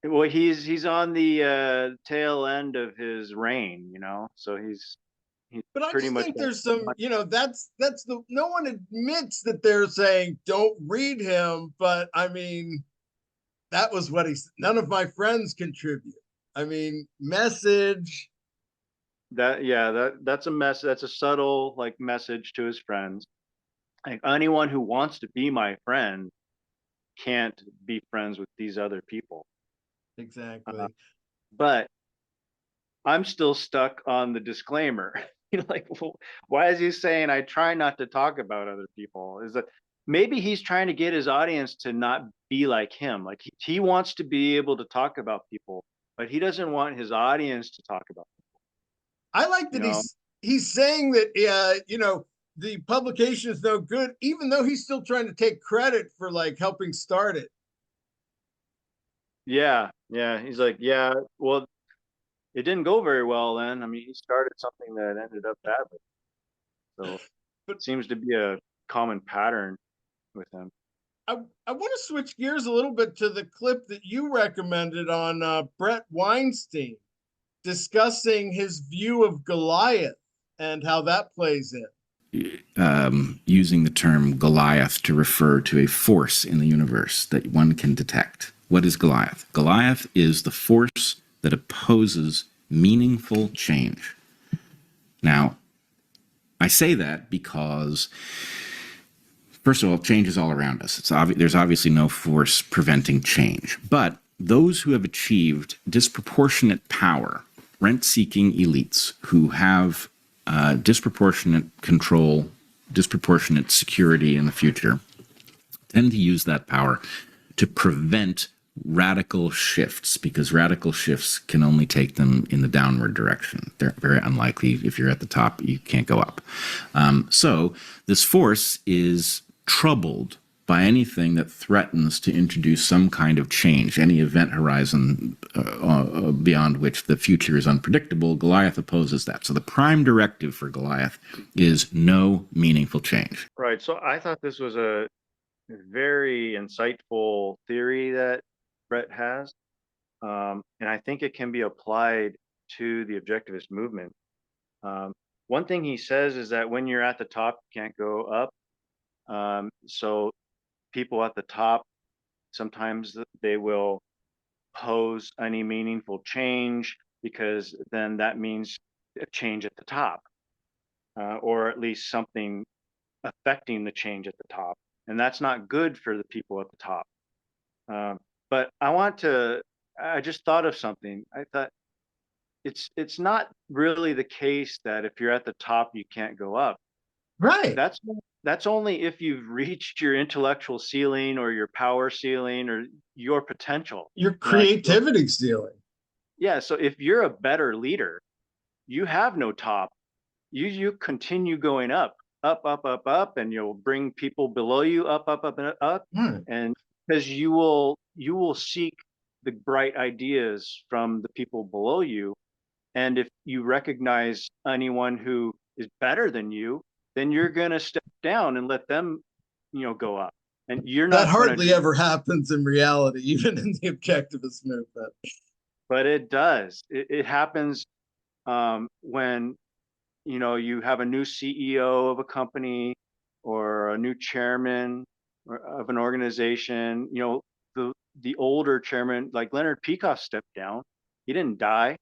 on the tail end of his reign, so he's but pretty much. I think there's some, that's no one admits that they're saying don't read him, but I mean, that was what none of my friends contribute. I mean, message. That's a mess. That's a subtle message to his friends. Like, anyone who wants to be my friend can't be friends with these other people. Exactly. But I'm still stuck on the disclaimer. Why is he saying I try not to talk about other people? Is that maybe he's trying to get his audience to not be like him? Like, he wants to be able to talk about people, but he doesn't want his audience to talk about people. I like that he's saying that the publication is no good, even though he's still trying to take credit for helping start it. Yeah. He's like, yeah, well, it didn't go very well then. I mean, he started something that ended up badly. So But- it seems to be a common pattern with him. I want to switch gears a little bit to the clip that you recommended on Bret Weinstein discussing his view of Goliath and how that plays in. Using the term Goliath to refer to a force in the universe that one can detect. What is Goliath? Goliath is the force that opposes meaningful change. Now, I say that because, first of all, change is all around us. There's obviously no force preventing change. But those who have achieved disproportionate power, rent-seeking elites who have disproportionate control, disproportionate security in the future, tend to use that power to prevent radical shifts, because radical shifts can only take them in the downward direction. They're very unlikely. If you're at the top, you can't go up. So this force is troubled by anything that threatens to introduce some kind of change, any event horizon beyond which the future is unpredictable. Goliath opposes that. So the prime directive for Goliath is no meaningful change. Right. So I thought this was a very insightful theory that Bret has. And I think it can be applied to the objectivist movement. One thing he says is that when you're at the top, you can't go up. So people at the top, sometimes they will oppose any meaningful change, because then that means a change at the top, or at least something affecting the change at the top. And that's not good for the people at the top. But I just thought of something. I thought it's not really the case that if you're at the top, you can't go up. Right. That's only if you've reached your intellectual ceiling or your power ceiling or your potential. Your creativity ceiling. Yeah. So if you're a better leader, you have no top. You continue going up, and you'll bring people below you up, and up. And because you will seek the bright ideas from the people below you. And if you recognize anyone who is better than you, then you're going to step down and let them, go up. And you're not. That hardly ever happens in reality, even in the objectivist movement. But it does. It happens when, you have a new CEO of a company or a new chairman of an organization. The older chairman, like Leonard Peikoff, stepped down. He didn't die.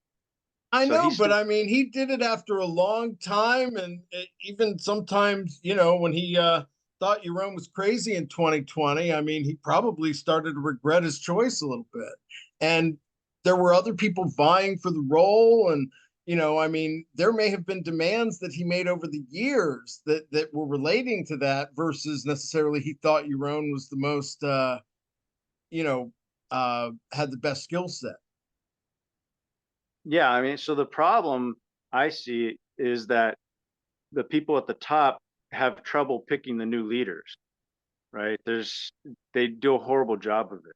I know, but I mean, he did it after a long time, and even sometimes, when he thought Yaron was crazy in 2020, I mean, he probably started to regret his choice a little bit. And there were other people vying for the role, and I mean, there may have been demands that he made over the years that were relating to that, versus necessarily he thought Yaron was the most, had the best skill set. Yeah, I mean, so the problem I see is that the people at the top have trouble picking the new leaders, right? They do a horrible job of it,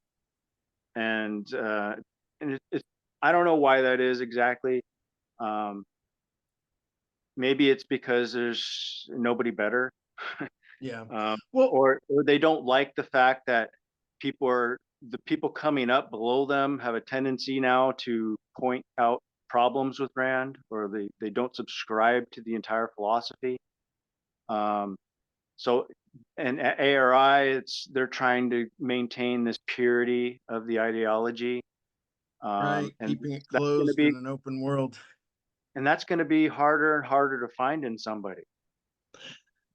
and I don't know why that is exactly. Maybe it's because there's nobody better. Yeah. Or they don't like the fact that the people coming up below them have a tendency now to point out problems with Brand, or they don't subscribe to the entire philosophy. So, and at ARI, they're trying to maintain this purity of the ideology. Right, and keeping it closed in an open world. And that's going to be harder and harder to find in somebody.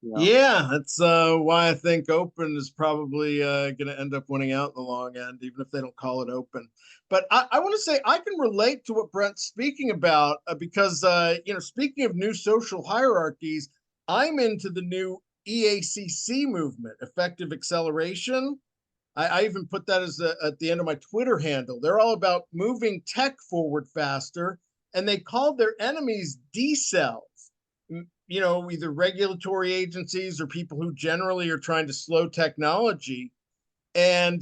Yeah, that's why I think open is probably going to end up winning out in the long end, even if they don't call it open. But I want to say I can relate to what Brent's speaking about, because, speaking of new social hierarchies, I'm into the new EACC movement, effective acceleration. I even put that as at the end of my Twitter handle. They're all about moving tech forward faster, and they called their enemies D-cells. Either regulatory agencies or people who generally are trying to slow technology. And,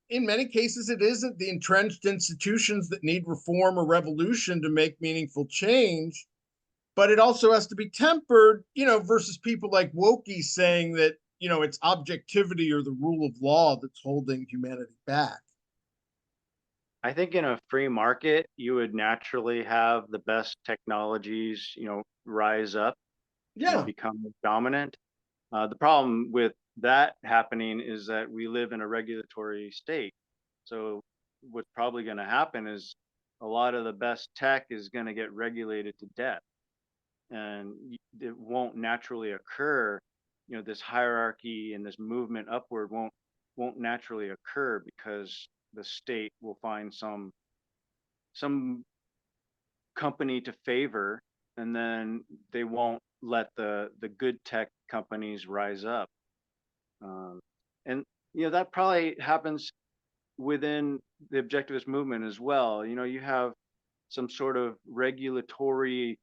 in many cases, it isn't the entrenched institutions that need reform or revolution to make meaningful change, but it also has to be tempered, versus people like Wokie saying that, it's objectivity or the rule of law that's holding humanity back. I think in a free market, you would naturally have the best technologies, rise up and become dominant. The problem with that happening is that we live in a regulatory state. So what's probably going to happen is a lot of the best tech is going to get regulated to death, and it won't naturally occur. This hierarchy and this movement upward won't naturally occur because the state will find some company to favor, and then they won't let the good tech companies rise up. And that probably happens within the objectivist movement as well. You have some sort of regulatory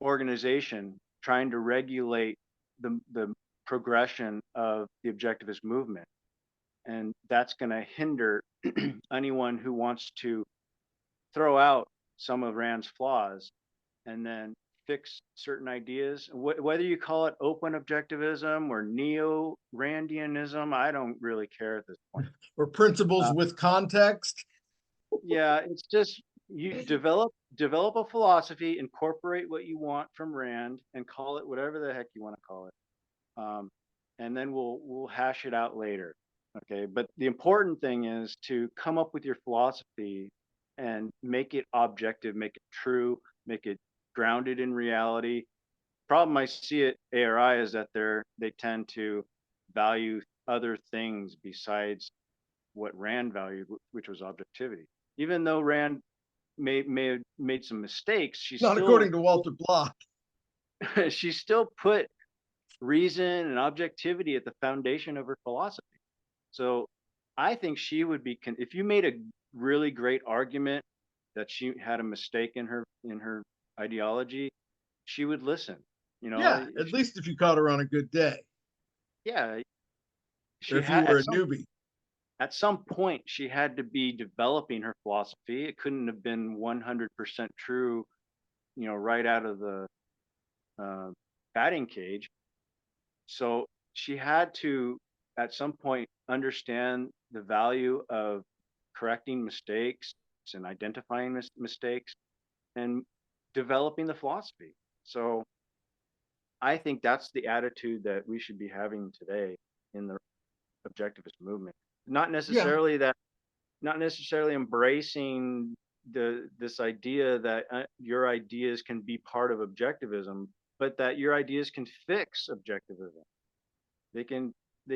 organization trying to regulate the progression of the objectivist movement, and that's going to hinder anyone who wants to throw out some of Rand's flaws and then fix certain ideas. Whether you call it open objectivism or neo-Randianism, I don't really care at this point. Or principles with context. Yeah, it's just you develop a philosophy, incorporate what you want from Rand, and call it whatever the heck you want to call it, and then we'll hash it out later. Okay, but the important thing is to come up with your philosophy and make it objective, make it true, make it grounded in reality. Problem I see at ARI is that they tend to value other things besides what Rand valued, which was objectivity. Even though Rand may have made some mistakes, she's not still, according to Walter Block. She still put reason and objectivity at the foundation of her philosophy. So I think she would be, if you made a really great argument that she had a mistake in her ideology, she would listen. Yeah, at least if you caught her on a good day. Yeah. If you were a newbie. At some point, she had to be developing her philosophy. It couldn't have been 100% true, right out of the batting cage. So she had to, at some point, understand the value of correcting mistakes and identifying mistakes and developing the philosophy. So I think that's the attitude that we should be having today in the objectivist movement. Not necessarily embracing this idea that your ideas can be part of objectivism, but that your ideas can fix objectivism. They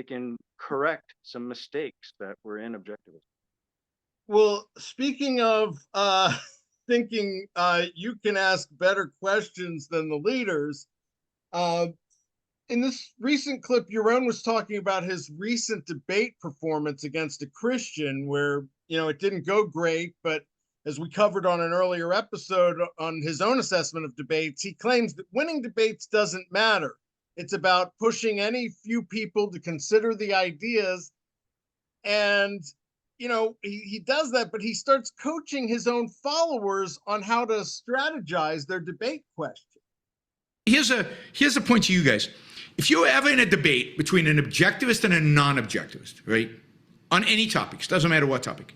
can correct some mistakes that were in objectivism. Well, speaking of thinking you can ask better questions than the leaders, in this recent clip, Yaron was talking about his recent debate performance against a Christian where, it didn't go great, but as we covered on an earlier episode on his own assessment of debates, he claims that winning debates doesn't matter. It's about pushing any few people to consider the ideas. And, he does that, but he starts coaching his own followers on how to strategize their debate question. Here's a point to you guys. If you're ever in a debate between an objectivist and a non-objectivist, right, on any topics, doesn't matter what topic,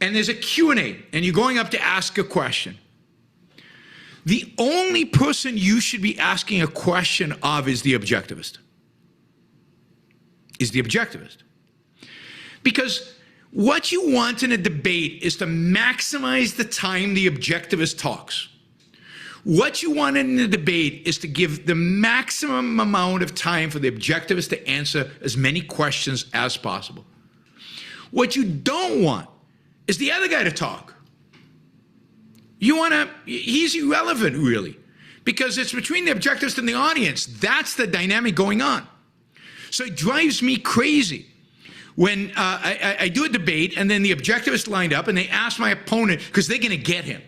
and there's a Q&A, and you're going up to ask a question, the only person you should be asking a question of is the objectivist. Because what you want in a debate is to maximize the time the objectivist talks. What you want in the debate is to give the maximum amount of time for the objectivist to answer as many questions as possible. What you don't want is the other guy to talk. He's irrelevant, really, because it's between the objectivist and the audience. That's the dynamic going on. So it drives me crazy when I do a debate and then the objectivist lined up and they ask my opponent, because they're going to get him.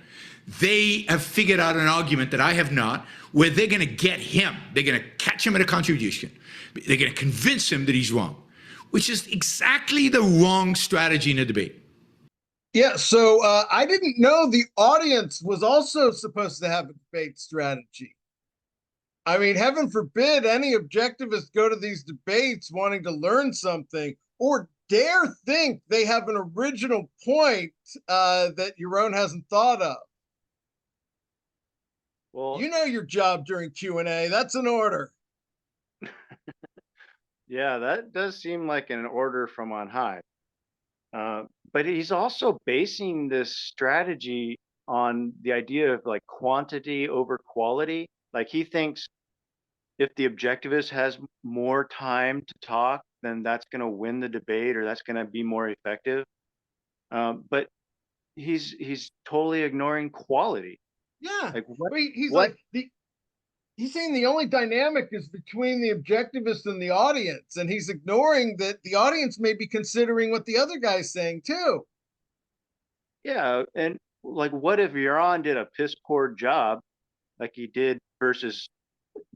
They have figured out an argument that I have not, where they're going to get him. They're going to catch him at a contradiction. They're going to convince him that he's wrong. which is exactly the wrong strategy in a debate. Yeah, so I didn't know the audience was also supposed to have a debate strategy. I mean, heaven forbid any objectivists go to these debates wanting to learn something or dare think they have an original point that Yaron hasn't thought of. Well, You know your job during Q&A. That's an order. yeah, that does seem like an order from on high. But he's also basing this strategy on the idea of like quantity over quality. Like he thinks if the objectivist has more time to talk, then that's going to win the debate or that's going to be more effective. But he's totally ignoring quality. Yeah. Like what? He's What? like, he's saying the only dynamic is between the objectivist and the audience, and he's ignoring that the audience may be considering what the other guy's saying too. Yeah, and like what if Yaron did a piss poor job like he did versus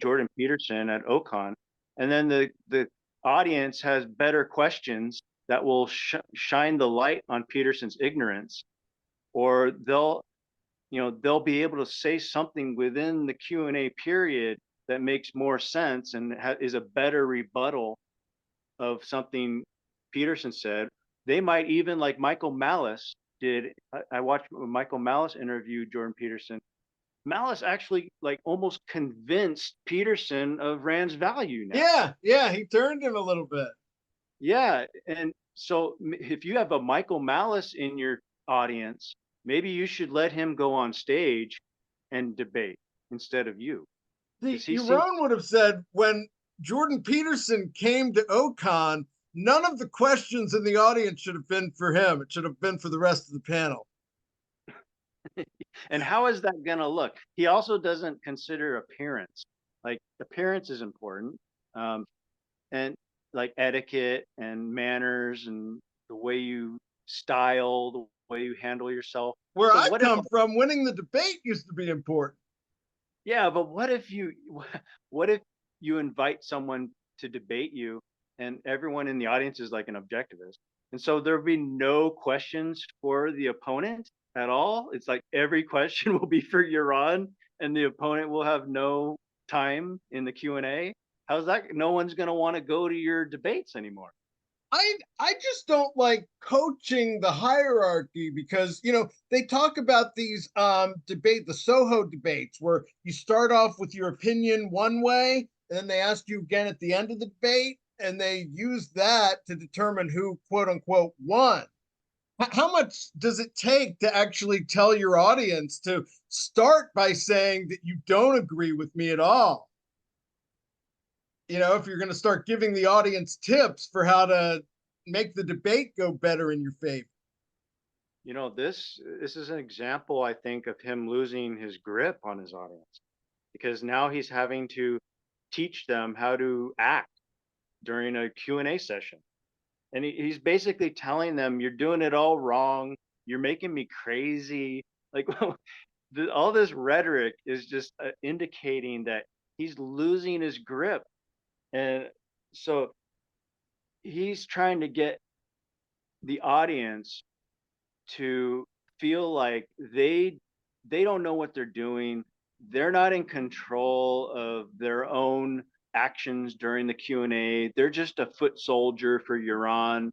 Jordan Peterson at OCON, and then the audience has better questions that will shine the light on Peterson's ignorance, or they'll be able to say something within the Q&A period that makes more sense and is a better rebuttal of something Peterson said. They might even, like Michael Malice did. I watched Michael Malice interview Jordan Peterson. Malice actually like almost convinced Peterson of Rand's value now. Yeah, he turned him a little bit. Yeah, and so if you have a Michael Malice in your audience, maybe you should let him go on stage and debate instead of you. Yaron would have said when Jordan Peterson came to OCON, none of the questions in the audience should have been for him. It should have been for the rest of the panel. And how is that going to look? He also doesn't consider appearance. Like appearance is important. And like etiquette and manners and the way you style, the way you handle yourself. Where I come from, winning the debate used to be important. Yeah, but what if you invite someone to debate you and everyone in the audience is like an objectivist? And so there'll be no questions for the opponent at all. It's like every question will be for Yaron and the opponent will have no time in the Q&A. How's that? No one's going to want to go to your debates anymore. I just don't like coaching the hierarchy because, you know, they talk about these the Soho debates where you start off with your opinion one way and then they ask you again at the end of the debate and they use that to determine who quote unquote won. How much does it take to actually tell your audience to start by saying that you don't agree with me at all? You know, if you're going to start giving the audience tips for how to make the debate go better in your favor. You know, this is an example, I think, of him losing his grip on his audience because now he's having to teach them how to act during a Q&A session. And he's basically telling them, you're doing it all wrong. You're making me crazy. Like all this rhetoric is just indicating that he's losing his grip. And so he's trying to get the audience to feel like they don't know what they're doing. They're not in control of their own actions during the Q&A. They're just a foot soldier for Yaron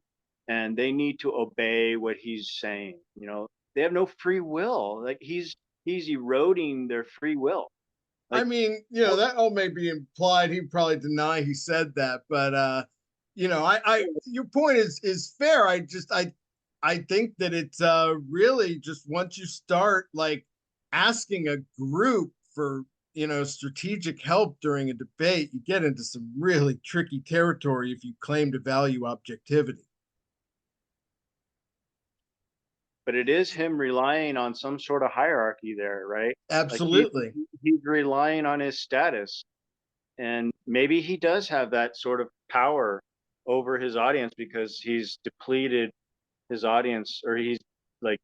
and they need to obey what he's saying. You know, they have no free will. Like he's eroding their free will. Like, I mean, you know, that all may be implied. He'd probably deny he said that, but you know, I your point is fair. I think that it's really just once you start like asking a group for, you know, strategic help during a debate, you get into some really tricky territory if you claim to value objectivity. But it is him relying on some sort of hierarchy there, right? Absolutely. Like he's relying on his status. And maybe he does have that sort of power over his audience because he's depleted his audience, or he's like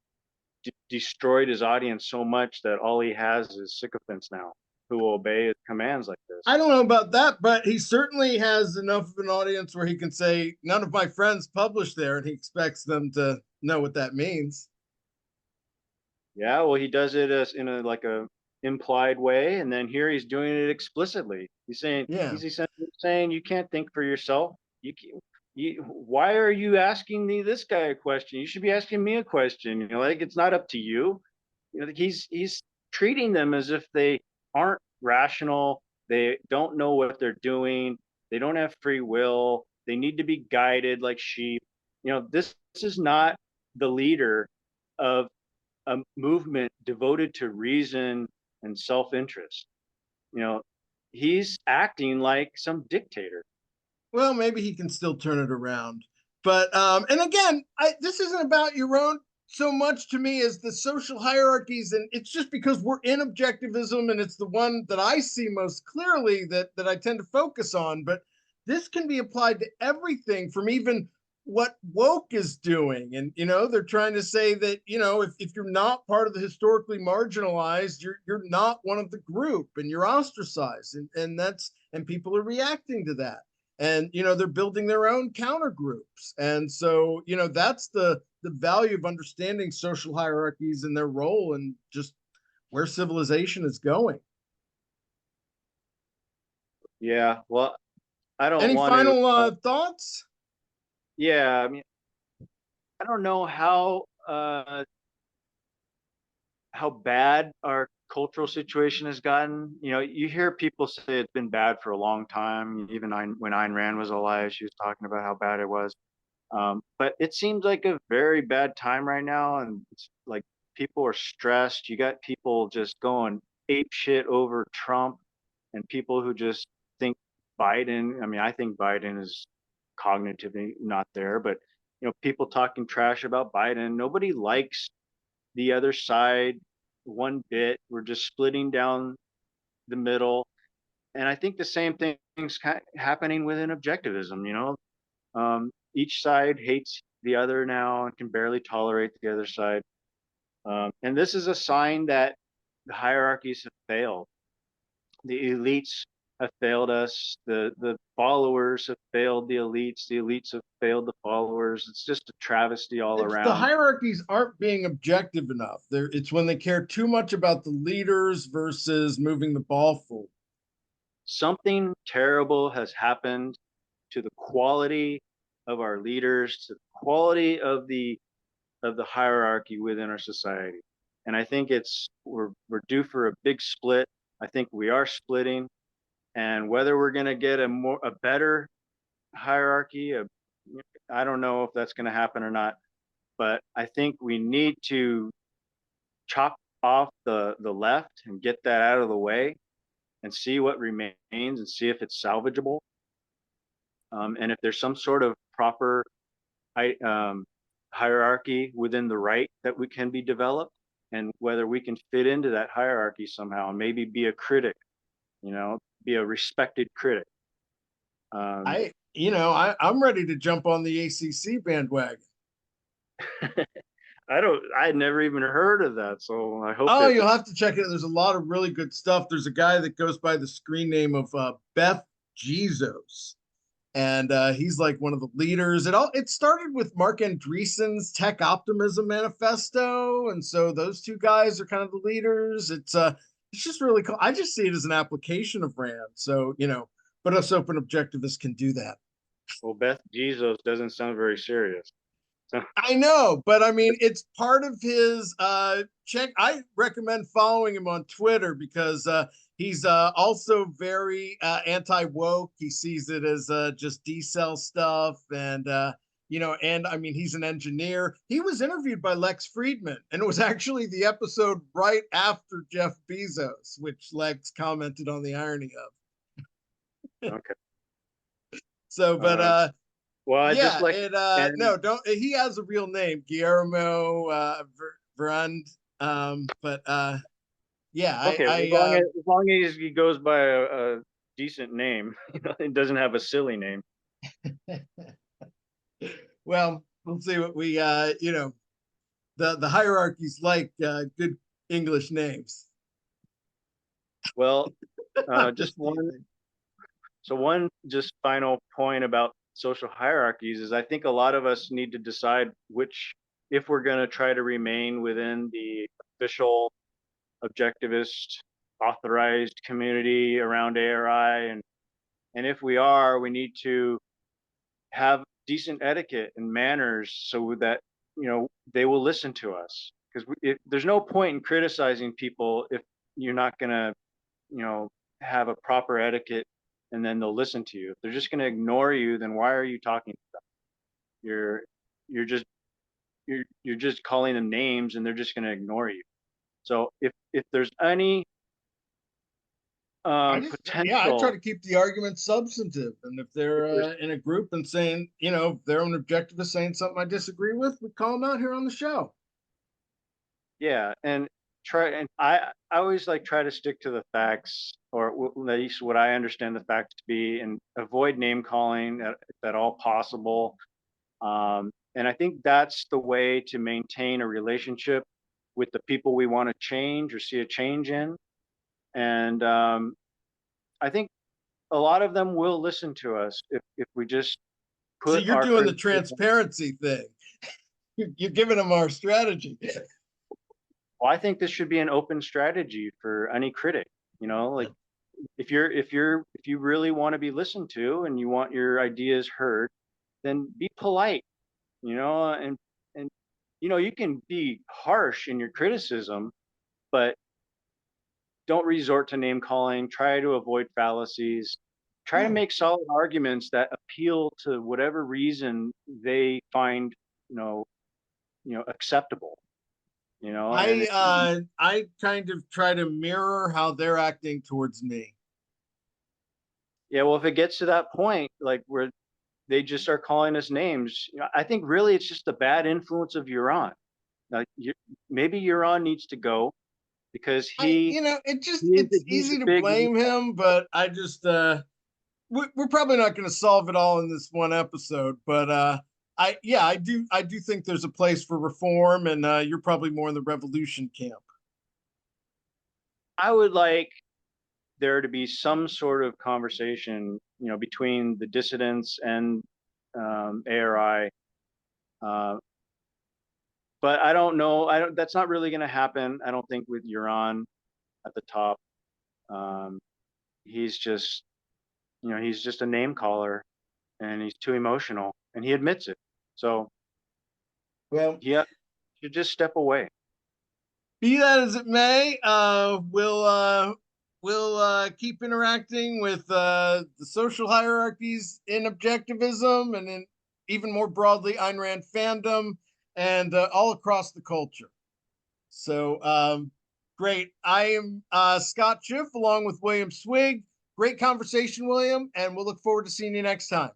destroyed his audience so much that all he has is sycophants now. who will obey his commands like this. I don't know about that, but he certainly has enough of an audience where he can say, none of my friends publish there, and he expects them to know what that means. Yeah, well, he does it as in a like a implied way, and then here he's doing it explicitly. He's saying, Yeah. he's essentially saying, you can't think for yourself. Why are you asking me this guy a question? You should be asking me a question. You know, like it's not up to you. You know, he's treating them as if they aren't rational. They don't know what they're doing. They don't have free will. They need to be guided like sheep. You know, this is not the leader of a movement devoted to reason and self-interest. You know, he's acting like some dictator. Well, maybe he can still turn it around. But and again, this isn't about Yaron so much to me as the social hierarchies, and it's just because we're in objectivism, and it's the one that I see most clearly that I tend to focus on. But this can be applied to everything, from even what woke is doing. And they're trying to say that if you're not part of the historically marginalized, you're not one of the group, and you're ostracized, and people are reacting to that. And they're building their own counter groups. And so that's the value of understanding social hierarchies and their role and just where civilization is going. Yeah, well, I don't Any want final to thoughts? Yeah, I mean, I don't know how bad our cultural situation has gotten. You hear people say it's been bad for a long time. Even when Ayn Rand was alive, she was talking about how bad it was. But it seems like a very bad time right now, and it's like people are stressed. You got people just going ape shit over Trump, and people who just think Biden. I mean, I think Biden is cognitively not there, but people talking trash about Biden. Nobody likes the other side one bit. We're just splitting down the middle, and I think the same thing's happening within objectivism. Each side hates the other now and can barely tolerate the other side. And this is a sign that the hierarchies have failed. The elites have failed us. The followers have failed the elites. The elites have failed the followers. It's just a travesty all around. The hierarchies aren't being objective enough. It's when they care too much about the leaders versus moving the ball forward. Something terrible has happened to the quality of our leaders, to the quality of the hierarchy within our society. And I think we're due for a big split. I think we are splitting, and whether we're going to get a better hierarchy, I don't know if that's going to happen or not. But I think we need to chop off the left and get that out of the way, and see what remains, and see if it's salvageable. And if there's some sort of proper hierarchy within the right that we can be developed, and whether we can fit into that hierarchy somehow and maybe be a critic, be a respected critic. I'm ready to jump on the ACC bandwagon. I'd never even heard of that, so I hope. Oh, you'll have to check it out. There's a lot of really good stuff. There's a guy that goes by the screen name of Bret Jesus, and he's like one of the leaders. It started with Mark Andreessen's Tech Optimism Manifesto, and so those two guys are kind of the leaders. It's just really cool. I just see it as an application of Rand. So but us open objectivists can do that. Well, Bret Jesus doesn't sound very serious. I know, but I mean, it's part of his check. I recommend following him on Twitter because he's also very anti-woke. He sees it as just decel stuff. And, and I mean, he's an engineer. He was interviewed by Lex Friedman, and it was actually the episode right after Jeff Bezos, which Lex commented on the irony of. Okay. So, but well, yeah, just like no, don't. He has a real name, Guillermo Brand. But yeah, okay. As long as he goes by a decent name, it doesn't have a silly name. Well, we'll see what we the hierarchies like good English names. Well, just one. So one just final point about social hierarchies is I think a lot of us need to decide if we're going to try to remain within the official objectivist authorized community around ARI, and if we are, we need to have decent etiquette and manners so that they will listen to us, because there's no point in criticizing people if you're not going to have a proper etiquette, and then they'll listen to you. If they're just going to ignore you, then why are you talking to them? You're just calling them names, and they're just going to ignore you. So if there's any I potential, try to keep the argument substantive, and if they're in a group and saying, if they're an objectivist saying something I disagree with, we call them out here on the show. yeah, and I always try to stick to the facts, or at least what I understand the facts to be, and avoid name calling if at all possible. And I think that's the way to maintain a relationship with the people we want to change or see a change in. And I think a lot of them will listen to us if we just put. So you're doing the transparency thing. You're giving them our strategy. Well, I think this should be an open strategy for any critic. If you really want to be listened to and you want your ideas heard, then be polite. And you can be harsh in your criticism, but don't resort to name calling. Try to avoid fallacies. Try to make solid arguments that appeal to whatever reason they find acceptable. I kind of try to mirror how they're acting towards me. Yeah, well, if it gets to that point, where they just start calling us names, I think really it's just a bad influence of Yaron. Maybe Yaron needs to go, because it's easy to blame him, but I just we're probably not going to solve it all in this one episode, but I do think there's a place for reform, and you're probably more in the revolution camp. I would like there to be some sort of conversation, between the dissidents and ARI. But I don't know. That's not really going to happen. I don't think with Yaron at the top. He's just a name caller, and he's too emotional, and he admits it. So, well, yeah, you just step away. Be that as it may, we'll keep interacting with the social hierarchies in objectivism, and in even more broadly Ayn Rand fandom, and all across the culture. So great. I am Scott Schiff along with William Swig. Great conversation, William, and we'll look forward to seeing you next time.